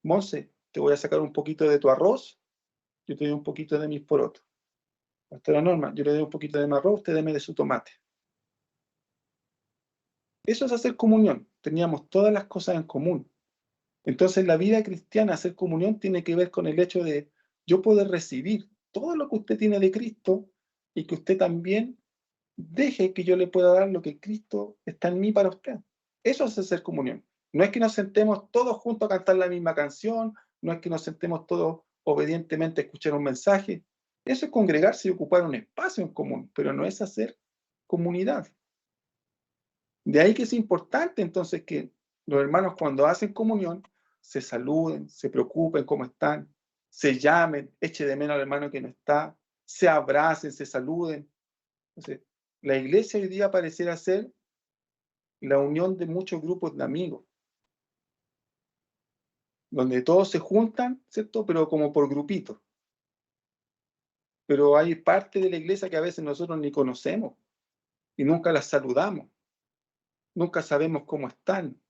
Speaker 2: Monse, te voy a sacar un poquito de tu arroz, yo te doy un poquito de mis porotos. Pastora Norma, yo le doy un poquito de mi arroz, usted deme de su tomate. Eso es hacer comunión. Teníamos todas las cosas en común. Entonces, la vida cristiana, hacer comunión, tiene que ver con el hecho de yo poder recibir todo lo que usted tiene de Cristo y que usted también deje que yo le pueda dar lo que Cristo está en mí para usted. Eso es hacer comunión. No es que nos sentemos todos juntos a cantar la misma canción, no es que nos sentemos todos obedientemente a escuchar un mensaje. Eso es congregarse y ocupar un espacio en común, pero no es hacer comunidad. De ahí que es importante entonces que los hermanos cuando hacen comunión se saluden, se preocupen cómo están, se llamen, echen de menos al hermano que no está, se abracen, se saluden. Entonces, la iglesia hoy día pareciera ser la unión de muchos grupos de amigos, donde todos se juntan, ¿cierto? Pero como por grupitos. Pero hay parte de la iglesia que a veces nosotros ni conocemos y nunca las saludamos, nunca sabemos cómo están.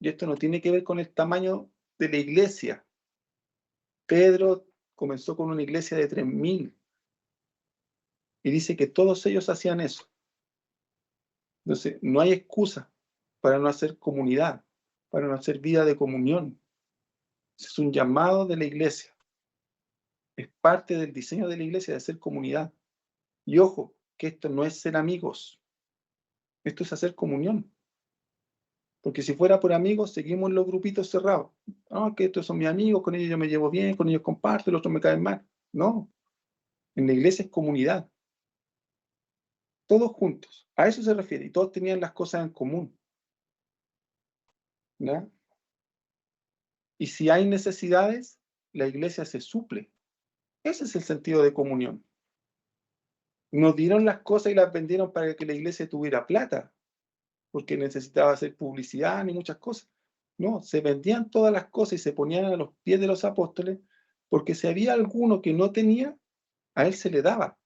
Speaker 2: Y esto no tiene que ver con el tamaño de la iglesia. Pedro comenzó con una iglesia de 3.000 y dice que todos ellos hacían eso. Entonces, no hay excusa para no hacer comunidad, para no hacer vida de comunión. Es un llamado de la iglesia. Es parte del diseño de la iglesia de hacer comunidad. Y ojo, que esto no es ser amigos. Esto es hacer comunión. Porque si fuera por amigos, seguimos los grupitos cerrados. No, que estos son mis amigos, con ellos yo me llevo bien, con ellos comparto, los otros me caen mal. No. En la iglesia es comunidad. Todos juntos. A eso se refiere. Y todos tenían las cosas en común. ¿Ya? Y si hay necesidades, la iglesia se suple. Ese es el sentido de comunión. Nos dieron las cosas y las vendieron para que la iglesia tuviera plata, porque necesitaba hacer publicidad ni muchas cosas. No, se vendían todas las cosas y se ponían a los pies de los apóstoles, porque si había alguno que no tenía, a él se le daba.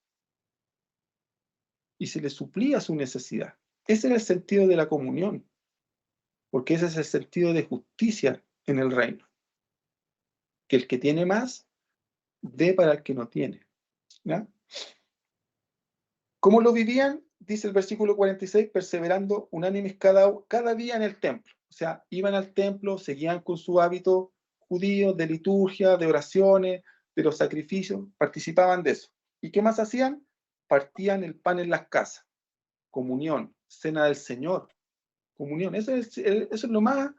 Speaker 2: Y se le suplía su necesidad. Ese era el sentido de la comunión, porque ese es el sentido de justicia en el reino. Que el que tiene más, dé para el que no tiene. ¿Ya? ¿Cómo lo vivían? Dice el versículo 46, perseverando unánimes cada día en el templo. O sea, iban al templo, seguían con su hábito judío de liturgia, de oraciones, de los sacrificios, participaban de eso. ¿Y qué más hacían? Partían el pan en las casas. Comunión, cena del Señor. Comunión, eso es lo más,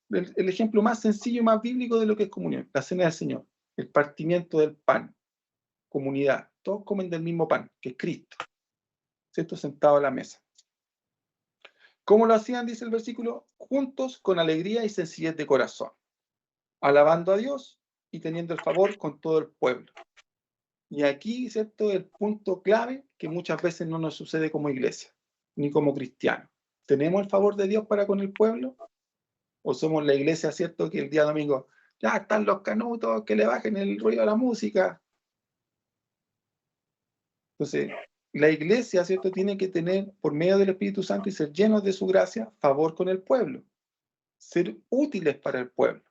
Speaker 2: el ejemplo más sencillo y más bíblico de lo que es comunión, la cena del Señor, el partimiento del pan, comunidad. Todos comen del mismo pan, que es Cristo. ¿Cierto? Sentado a la mesa. ¿Cómo lo hacían? Dice el versículo, juntos con alegría y sencillez de corazón, alabando a Dios y teniendo el favor con todo el pueblo. Y aquí, ¿cierto?, el punto clave que muchas veces no nos sucede como iglesia, ni como cristianos. ¿Tenemos el favor de Dios para con el pueblo? ¿O somos la iglesia, ¿cierto?, que el día domingo, ya están los canutos, que le bajen el ruido a la música? Entonces, la iglesia, ¿cierto?, tiene que tener, por medio del Espíritu Santo y ser llenos de su gracia, favor con el pueblo. Ser útiles para el pueblo.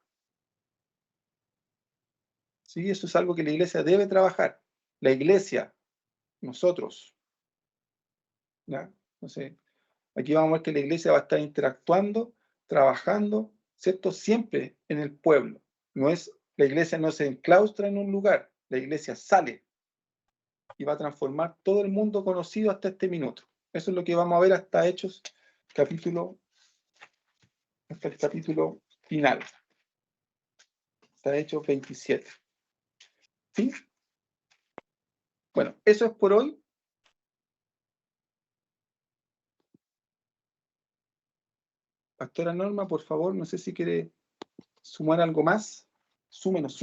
Speaker 2: ¿Sí? Eso es algo que la iglesia debe trabajar. La iglesia, nosotros. ¿Ya? Entonces, aquí vamos a ver que la iglesia va a estar interactuando, trabajando, ¿cierto?, siempre en el pueblo. La iglesia no se enclaustra en un lugar, la iglesia sale y va a transformar todo el mundo conocido hasta este minuto. Eso es lo que vamos a ver hasta Hechos, capítulo hasta el capítulo final. Está hecho 27. ¿Sí? Bueno, eso es por hoy. Pastora Norma, por favor, no sé si quiere sumar algo más. Súmenos.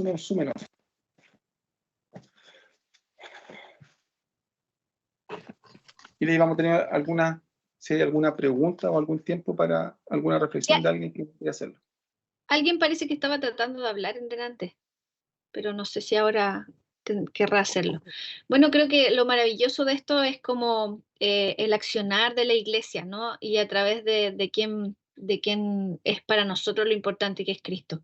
Speaker 2: Y le vamos a tener si hay alguna pregunta o algún tiempo para alguna reflexión de alguien que quiera hacerlo.
Speaker 5: Alguien parece que estaba tratando de hablar en delante, pero no sé si ahora querrá hacerlo. Bueno, creo que lo maravilloso de esto es como el accionar de la iglesia, ¿no? Y a través de quién es para nosotros lo importante, que es Cristo.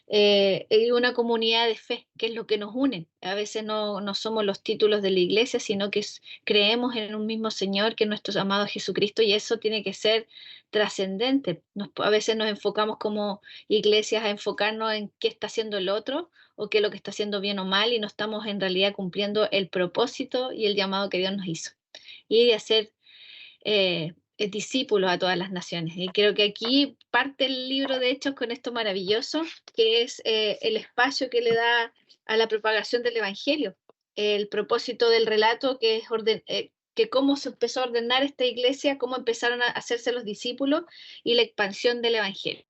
Speaker 5: Y una comunidad de fe, que es lo que nos une. A veces no somos los títulos de la iglesia, sino que creemos en un mismo Señor, que es nuestro amado Jesucristo, y eso tiene que ser trascendente. A veces nos enfocamos como iglesias a enfocarnos en qué está haciendo el otro, o qué es lo que está haciendo bien o mal, y no estamos en realidad cumpliendo el propósito y el llamado que Dios nos hizo. Y de hacer discípulos a todas las naciones. Y creo que aquí parte el libro de Hechos con esto maravilloso, que es el espacio que le da a la propagación del Evangelio, el propósito del relato, que es que cómo se empezó a ordenar esta iglesia, cómo empezaron a hacerse los discípulos y la expansión del Evangelio.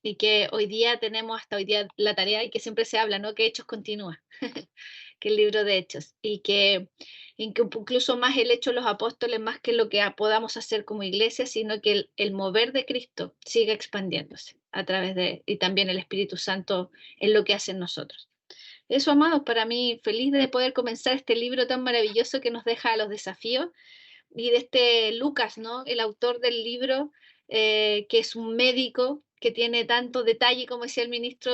Speaker 5: Y que hoy día tenemos hasta hoy día la tarea, y que siempre se habla, ¿no? Que Hechos continúa, que el libro de Hechos, y que incluso más el hecho de los apóstoles, más que lo que podamos hacer como iglesia, sino que el mover de Cristo siga expandiéndose a través y también el Espíritu Santo en lo que hacen nosotros. Eso, amados, para mí feliz de poder comenzar este libro tan maravilloso que nos deja los desafíos, y de este Lucas, ¿no? El autor del libro, que es un médico que tiene tanto detalle, como decía el ministro,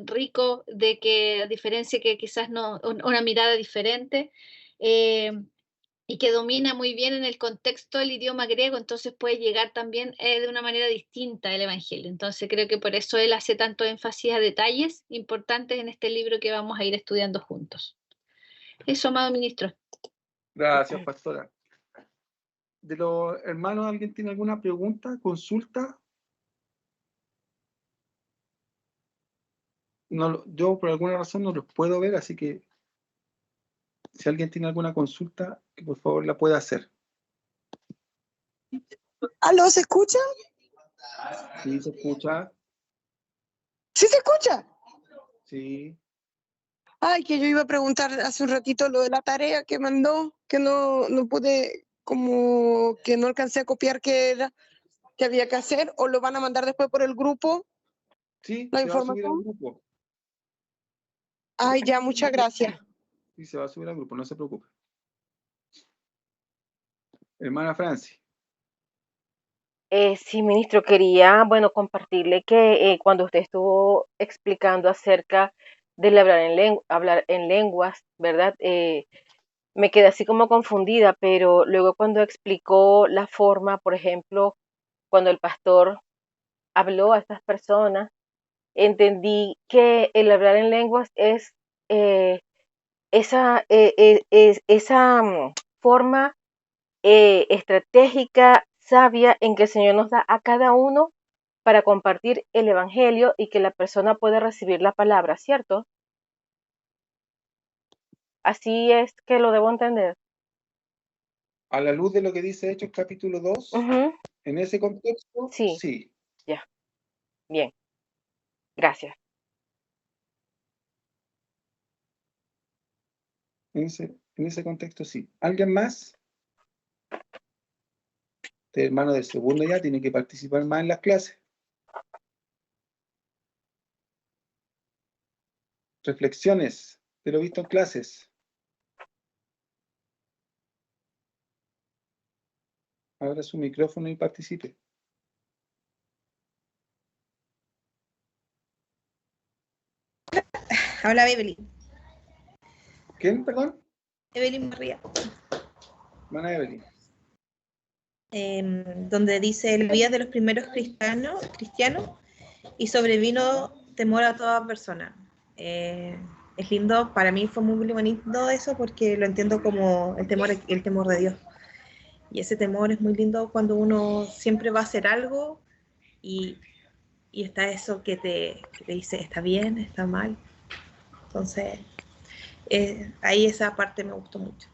Speaker 5: rico, de que a diferencia que quizás no, una mirada diferente, y que domina muy bien en el contexto del idioma griego, entonces puede llegar también de una manera distinta el Evangelio. Entonces creo que por eso él hace tanto énfasis a detalles importantes en este libro que vamos a ir estudiando juntos. Eso, amado ministro.
Speaker 2: Gracias, pastora. De los hermanos, ¿alguien tiene alguna pregunta, consulta? No, yo por alguna razón no los puedo ver, así que si alguien tiene alguna consulta, que por favor la pueda hacer.
Speaker 9: ¿Aló, se escucha?
Speaker 2: ¿Sí se escucha?
Speaker 9: ¿Sí se escucha?
Speaker 2: Sí.
Speaker 9: Ay, que yo iba a preguntar hace un ratito lo de la tarea que mandó, que no pude, como que no alcancé a copiar qué era, que había que hacer, o lo van a mandar después por el grupo,
Speaker 2: Sí,
Speaker 9: la
Speaker 2: se va a subir al
Speaker 9: información.
Speaker 2: grupo.
Speaker 9: Ay, ya, muchas gracias.
Speaker 2: Sí, se va a subir al grupo, no se preocupe. Hermana Franci.
Speaker 7: Sí, ministro, quería, bueno, compartirle que cuando usted estuvo explicando acerca del hablar en lenguas, ¿verdad? Me quedé así como confundida, pero luego cuando explicó la forma, por ejemplo, cuando el pastor habló a estas personas, entendí que el hablar en lenguas es esa forma estratégica, sabia, en que el Señor nos da a cada uno para compartir el Evangelio y que la persona pueda recibir la palabra, ¿cierto? Así es que lo debo entender.
Speaker 2: A la luz de lo que dice Hechos capítulo 2, en ese contexto,
Speaker 7: Sí.
Speaker 2: sí.
Speaker 7: Ya. Bien. Gracias.
Speaker 2: En ese contexto, sí. ¿Alguien más? Este hermano de segundo ya tiene que participar más en las clases. Reflexiones de lo visto en clases. Abra su micrófono y participe.
Speaker 4: Habla Evelyn.
Speaker 2: ¿Quién, perdón?
Speaker 4: Evelyn Barría.
Speaker 2: Hermana Evelyn.
Speaker 4: Donde dice la vida de los primeros cristianos y sobrevino temor a toda persona. Es lindo, para mí fue muy bonito eso porque lo entiendo como el temor de Dios. Y ese temor es muy lindo cuando uno siempre va a hacer algo y y está eso que te dice, está bien, está mal. Entonces, ahí esa parte me gustó mucho.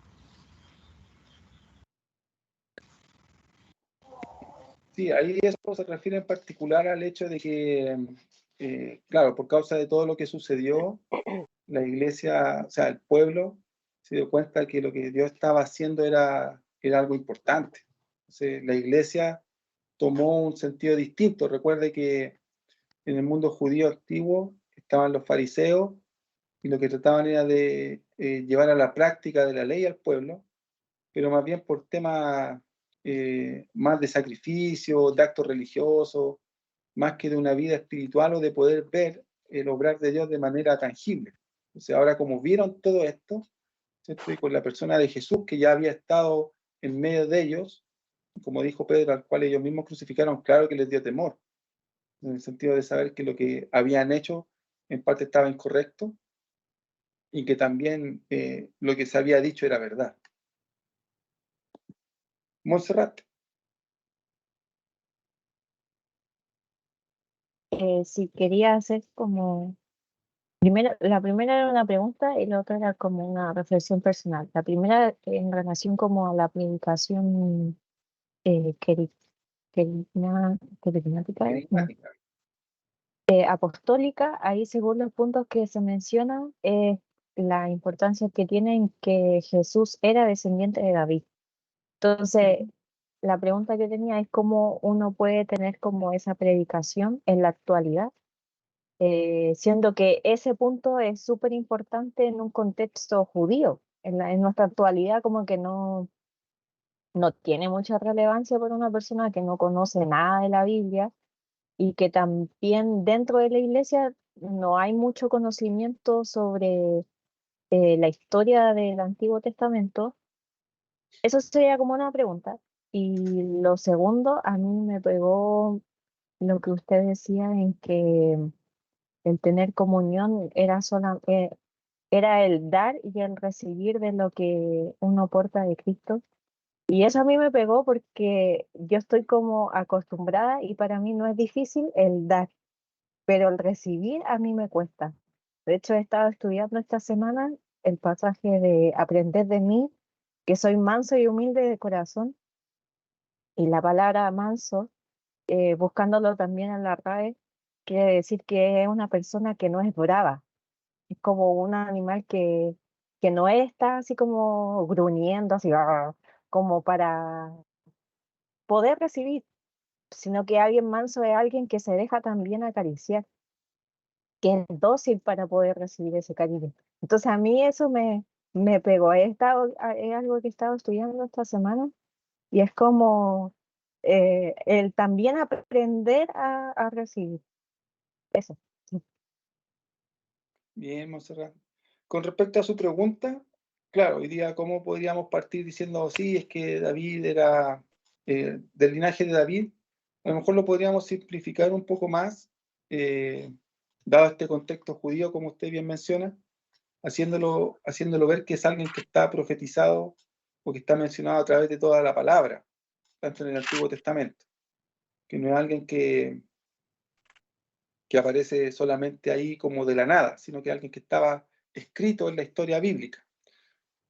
Speaker 2: Sí, ahí eso se refiere en particular al hecho de que, claro, por causa de todo lo que sucedió, la iglesia, o sea, el pueblo se dio cuenta que lo que Dios estaba haciendo era algo importante. Entonces, la iglesia tomó un sentido distinto. Recuerde que en el mundo judío antiguo estaban los fariseos y lo que trataban era de llevar a la práctica de la ley al pueblo, pero más bien por temas más de sacrificio, de actos religiosos, más que de una vida espiritual o de poder ver el obrar de Dios de manera tangible. Entonces ahora como vieron todo esto, ¿cierto? Y con la persona de Jesús que ya había estado en medio de ellos, como dijo Pedro, al cual ellos mismos crucificaron, claro que les dio temor, en el sentido de saber que lo que habían hecho en parte estaba incorrecto y que también lo que se había dicho era verdad. Montserrat.
Speaker 10: Sí, quería hacer como, primero, la primera era una pregunta y la otra era como una reflexión personal. La primera en relación como a la predicación querigmática, no, apostólica, ahí según los puntos que se mencionan, la importancia que tiene en que Jesús era descendiente de David. Entonces, la pregunta que tenía es cómo uno puede tener como esa predicación en la actualidad, siendo que ese punto es súper importante en un contexto judío. En nuestra actualidad como que no tiene mucha relevancia para una persona que no conoce nada de la Biblia y que también dentro de la iglesia no hay mucho conocimiento sobre la historia del Antiguo Testamento. Eso sería como una pregunta. Y lo segundo, a mí me pegó lo que usted decía en que el tener comunión era el dar y el recibir de lo que uno porta de Cristo. Y eso a mí me pegó porque yo estoy como acostumbrada y para mí no es difícil el dar, pero el recibir a mí me cuesta. De hecho, he estado estudiando esta semana el pasaje de Aprended de mí, que soy manso y humilde de corazón, y la palabra manso, buscándolo también en la RAE, quiere decir que es una persona que no es brava, es como un animal que no está así como gruñendo, así, "Arr", como para poder recibir, sino que alguien manso es alguien que se deja también acariciar, que es dócil para poder recibir ese cariño. Entonces a mí eso me pegó, es algo que he estado estudiando esta semana y es como el también aprender a recibir eso. Sí.
Speaker 2: Bien, Montserrat. Con respecto a su pregunta, claro, hoy día, ¿cómo podríamos partir diciendo, sí, es que David era del linaje de David? A lo mejor lo podríamos simplificar un poco más, dado este contexto judío, como usted bien menciona, haciéndolo ver que es alguien que está profetizado o que está mencionado a través de toda la palabra, tanto en el Antiguo Testamento, que no es alguien que aparece solamente ahí como de la nada, sino que alguien que estaba escrito en la historia bíblica.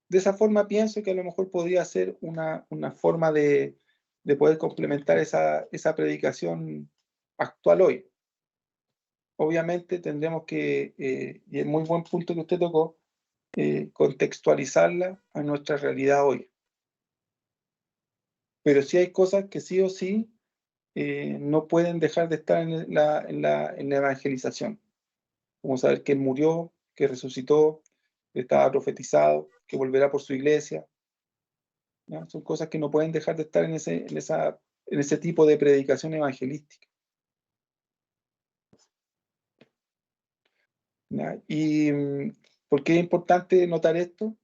Speaker 2: De esa forma pienso que a lo mejor podría ser una forma de poder complementar esa predicación actual hoy. Obviamente tendremos que, y es muy buen punto que usted tocó, contextualizarla a nuestra realidad hoy. Pero sí hay cosas que sí o sí no pueden dejar de estar en la evangelización, como saber que Él murió, que resucitó, que estaba profetizado, que volverá por su iglesia. ¿Ya? Son cosas que no pueden dejar de estar en ese tipo de predicación evangelística. ¿Ya? ¿Y por qué es importante notar esto?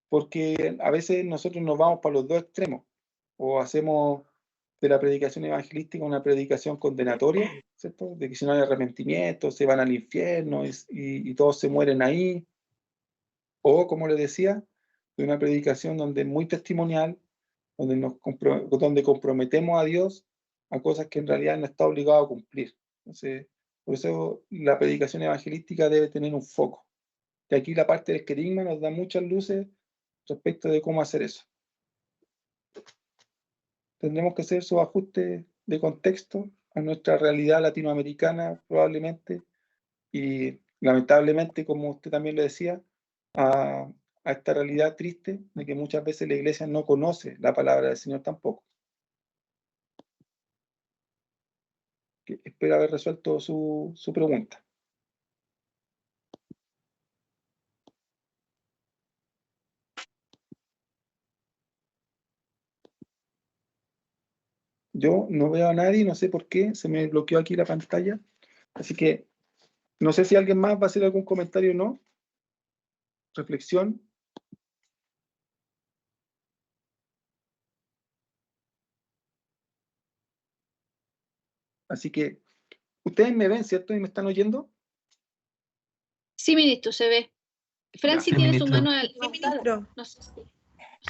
Speaker 2: Porque a veces nosotros nos vamos para los dos extremos, o hacemos de la predicación evangelística una predicación condenatoria, ¿cierto? De que si no hay arrepentimiento, se van al infierno y todos se mueren ahí. O, como le decía, de una predicación donde es muy testimonial, donde comprometemos a Dios a cosas que en realidad no está obligado a cumplir. Entonces, por eso la predicación evangelística debe tener un foco. Y aquí la parte del querigma nos da muchas luces respecto de cómo hacer eso. Tendremos que hacer esos ajustes de contexto a nuestra realidad latinoamericana, probablemente, y lamentablemente, como usted también lo decía, a esta realidad triste de que muchas veces la iglesia no conoce la palabra del Señor tampoco. Espero haber resuelto su pregunta. Yo no veo a nadie, no sé por qué, se me bloqueó aquí la pantalla. Así que no sé si alguien más va a hacer algún comentario o no. Reflexión. Así que ustedes me ven, ¿cierto? ¿Y me están oyendo?
Speaker 5: Sí, ministro, se ve. Franci
Speaker 3: Sí,
Speaker 5: tiene su
Speaker 3: ministro.
Speaker 5: mano
Speaker 4: Sí,
Speaker 5: levantada.
Speaker 4: ministro.
Speaker 5: No sé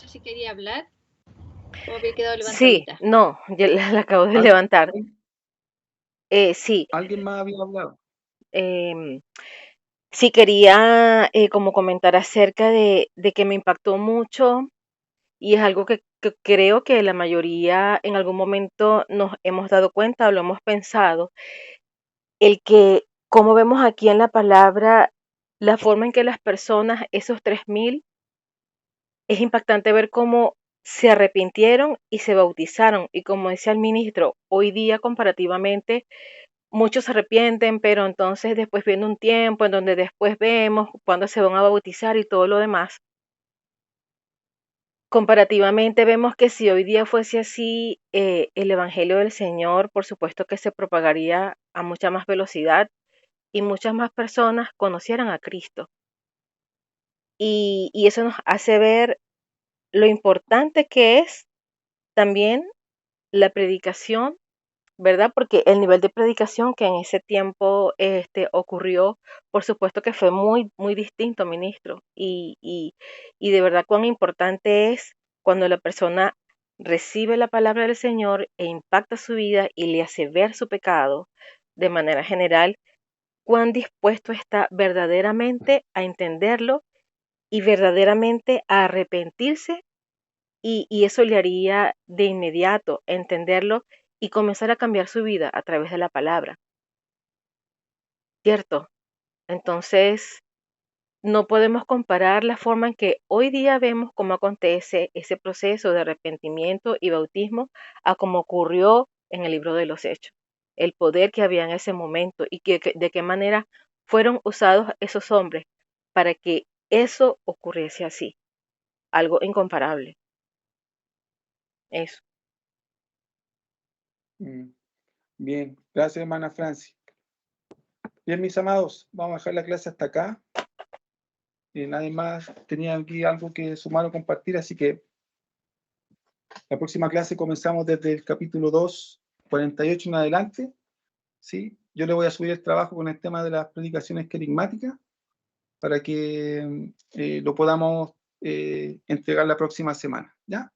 Speaker 5: si quería hablar o había quedado
Speaker 7: Sí,
Speaker 5: levantadita.
Speaker 7: no, ya la acabo de
Speaker 2: ¿Al-
Speaker 7: levantar. Sí,
Speaker 2: ¿Alguien más había hablado?
Speaker 7: sí quería como comentar acerca de que me impactó mucho y es algo que creo que la mayoría en algún momento nos hemos dado cuenta o lo hemos pensado, el que, como vemos aquí en la palabra, la forma en que las personas, esos 3.000, es impactante ver cómo se arrepintieron y se bautizaron. Y como decía el ministro, hoy día comparativamente muchos se arrepienten, pero entonces después viene un tiempo en donde después vemos cuándo se van a bautizar y todo lo demás. Comparativamente vemos que si hoy día fuese así, el Evangelio del Señor, por supuesto que se propagaría a mucha más velocidad y muchas más personas conocieran a Cristo. Y eso nos hace ver lo importante que es también la predicación, ¿verdad? Porque el nivel de predicación que en ese tiempo ocurrió, por supuesto que fue muy, muy distinto, ministro. Y de verdad cuán importante es cuando la persona recibe la palabra del Señor e impacta su vida y le hace ver su pecado de manera general, cuán dispuesto está verdaderamente a entenderlo y verdaderamente a arrepentirse y eso le haría de inmediato entenderlo y comenzar a cambiar su vida a través de la palabra, ¿cierto? Entonces, no podemos comparar la forma en que hoy día vemos cómo acontece ese proceso de arrepentimiento y bautismo a cómo ocurrió en el libro de los Hechos. El poder que había en ese momento y de qué manera fueron usados esos hombres para que eso ocurriese así. Algo incomparable. Eso.
Speaker 2: Bien, gracias, hermana Franci. Bien, mis amados, vamos a dejar la clase hasta acá. Nadie más tenía aquí algo que sumar o compartir, así que la próxima clase comenzamos desde el capítulo 2, 48 en adelante. ¿Sí? Yo le voy a subir el trabajo con el tema de las predicaciones querigmáticas para que lo podamos entregar la próxima semana. ¿Ya?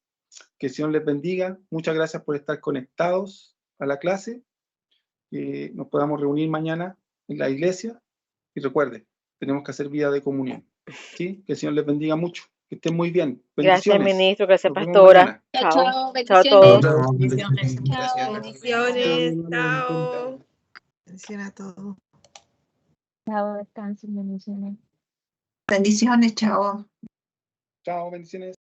Speaker 2: Que el Señor les bendiga. Muchas gracias por estar conectados a la clase. Nos podamos reunir mañana en la iglesia. Y recuerde, tenemos que hacer vida de comunión. ¿Sí? Que el Señor les bendiga mucho. Que estén muy bien.
Speaker 7: Gracias,
Speaker 2: Bendiciones.
Speaker 7: ministro. Gracias,
Speaker 2: Nos vemos
Speaker 7: pastora.
Speaker 2: mañana.
Speaker 5: Chao,
Speaker 7: Chao.
Speaker 5: chao,
Speaker 7: Chao a todos.
Speaker 5: bendiciones.
Speaker 3: Chao.
Speaker 4: Bendiciones. Chao.
Speaker 6: Bendiciones a todos.
Speaker 10: Chao, descansen, bendiciones.
Speaker 1: Bendiciones, chao.
Speaker 2: Chao, bendiciones.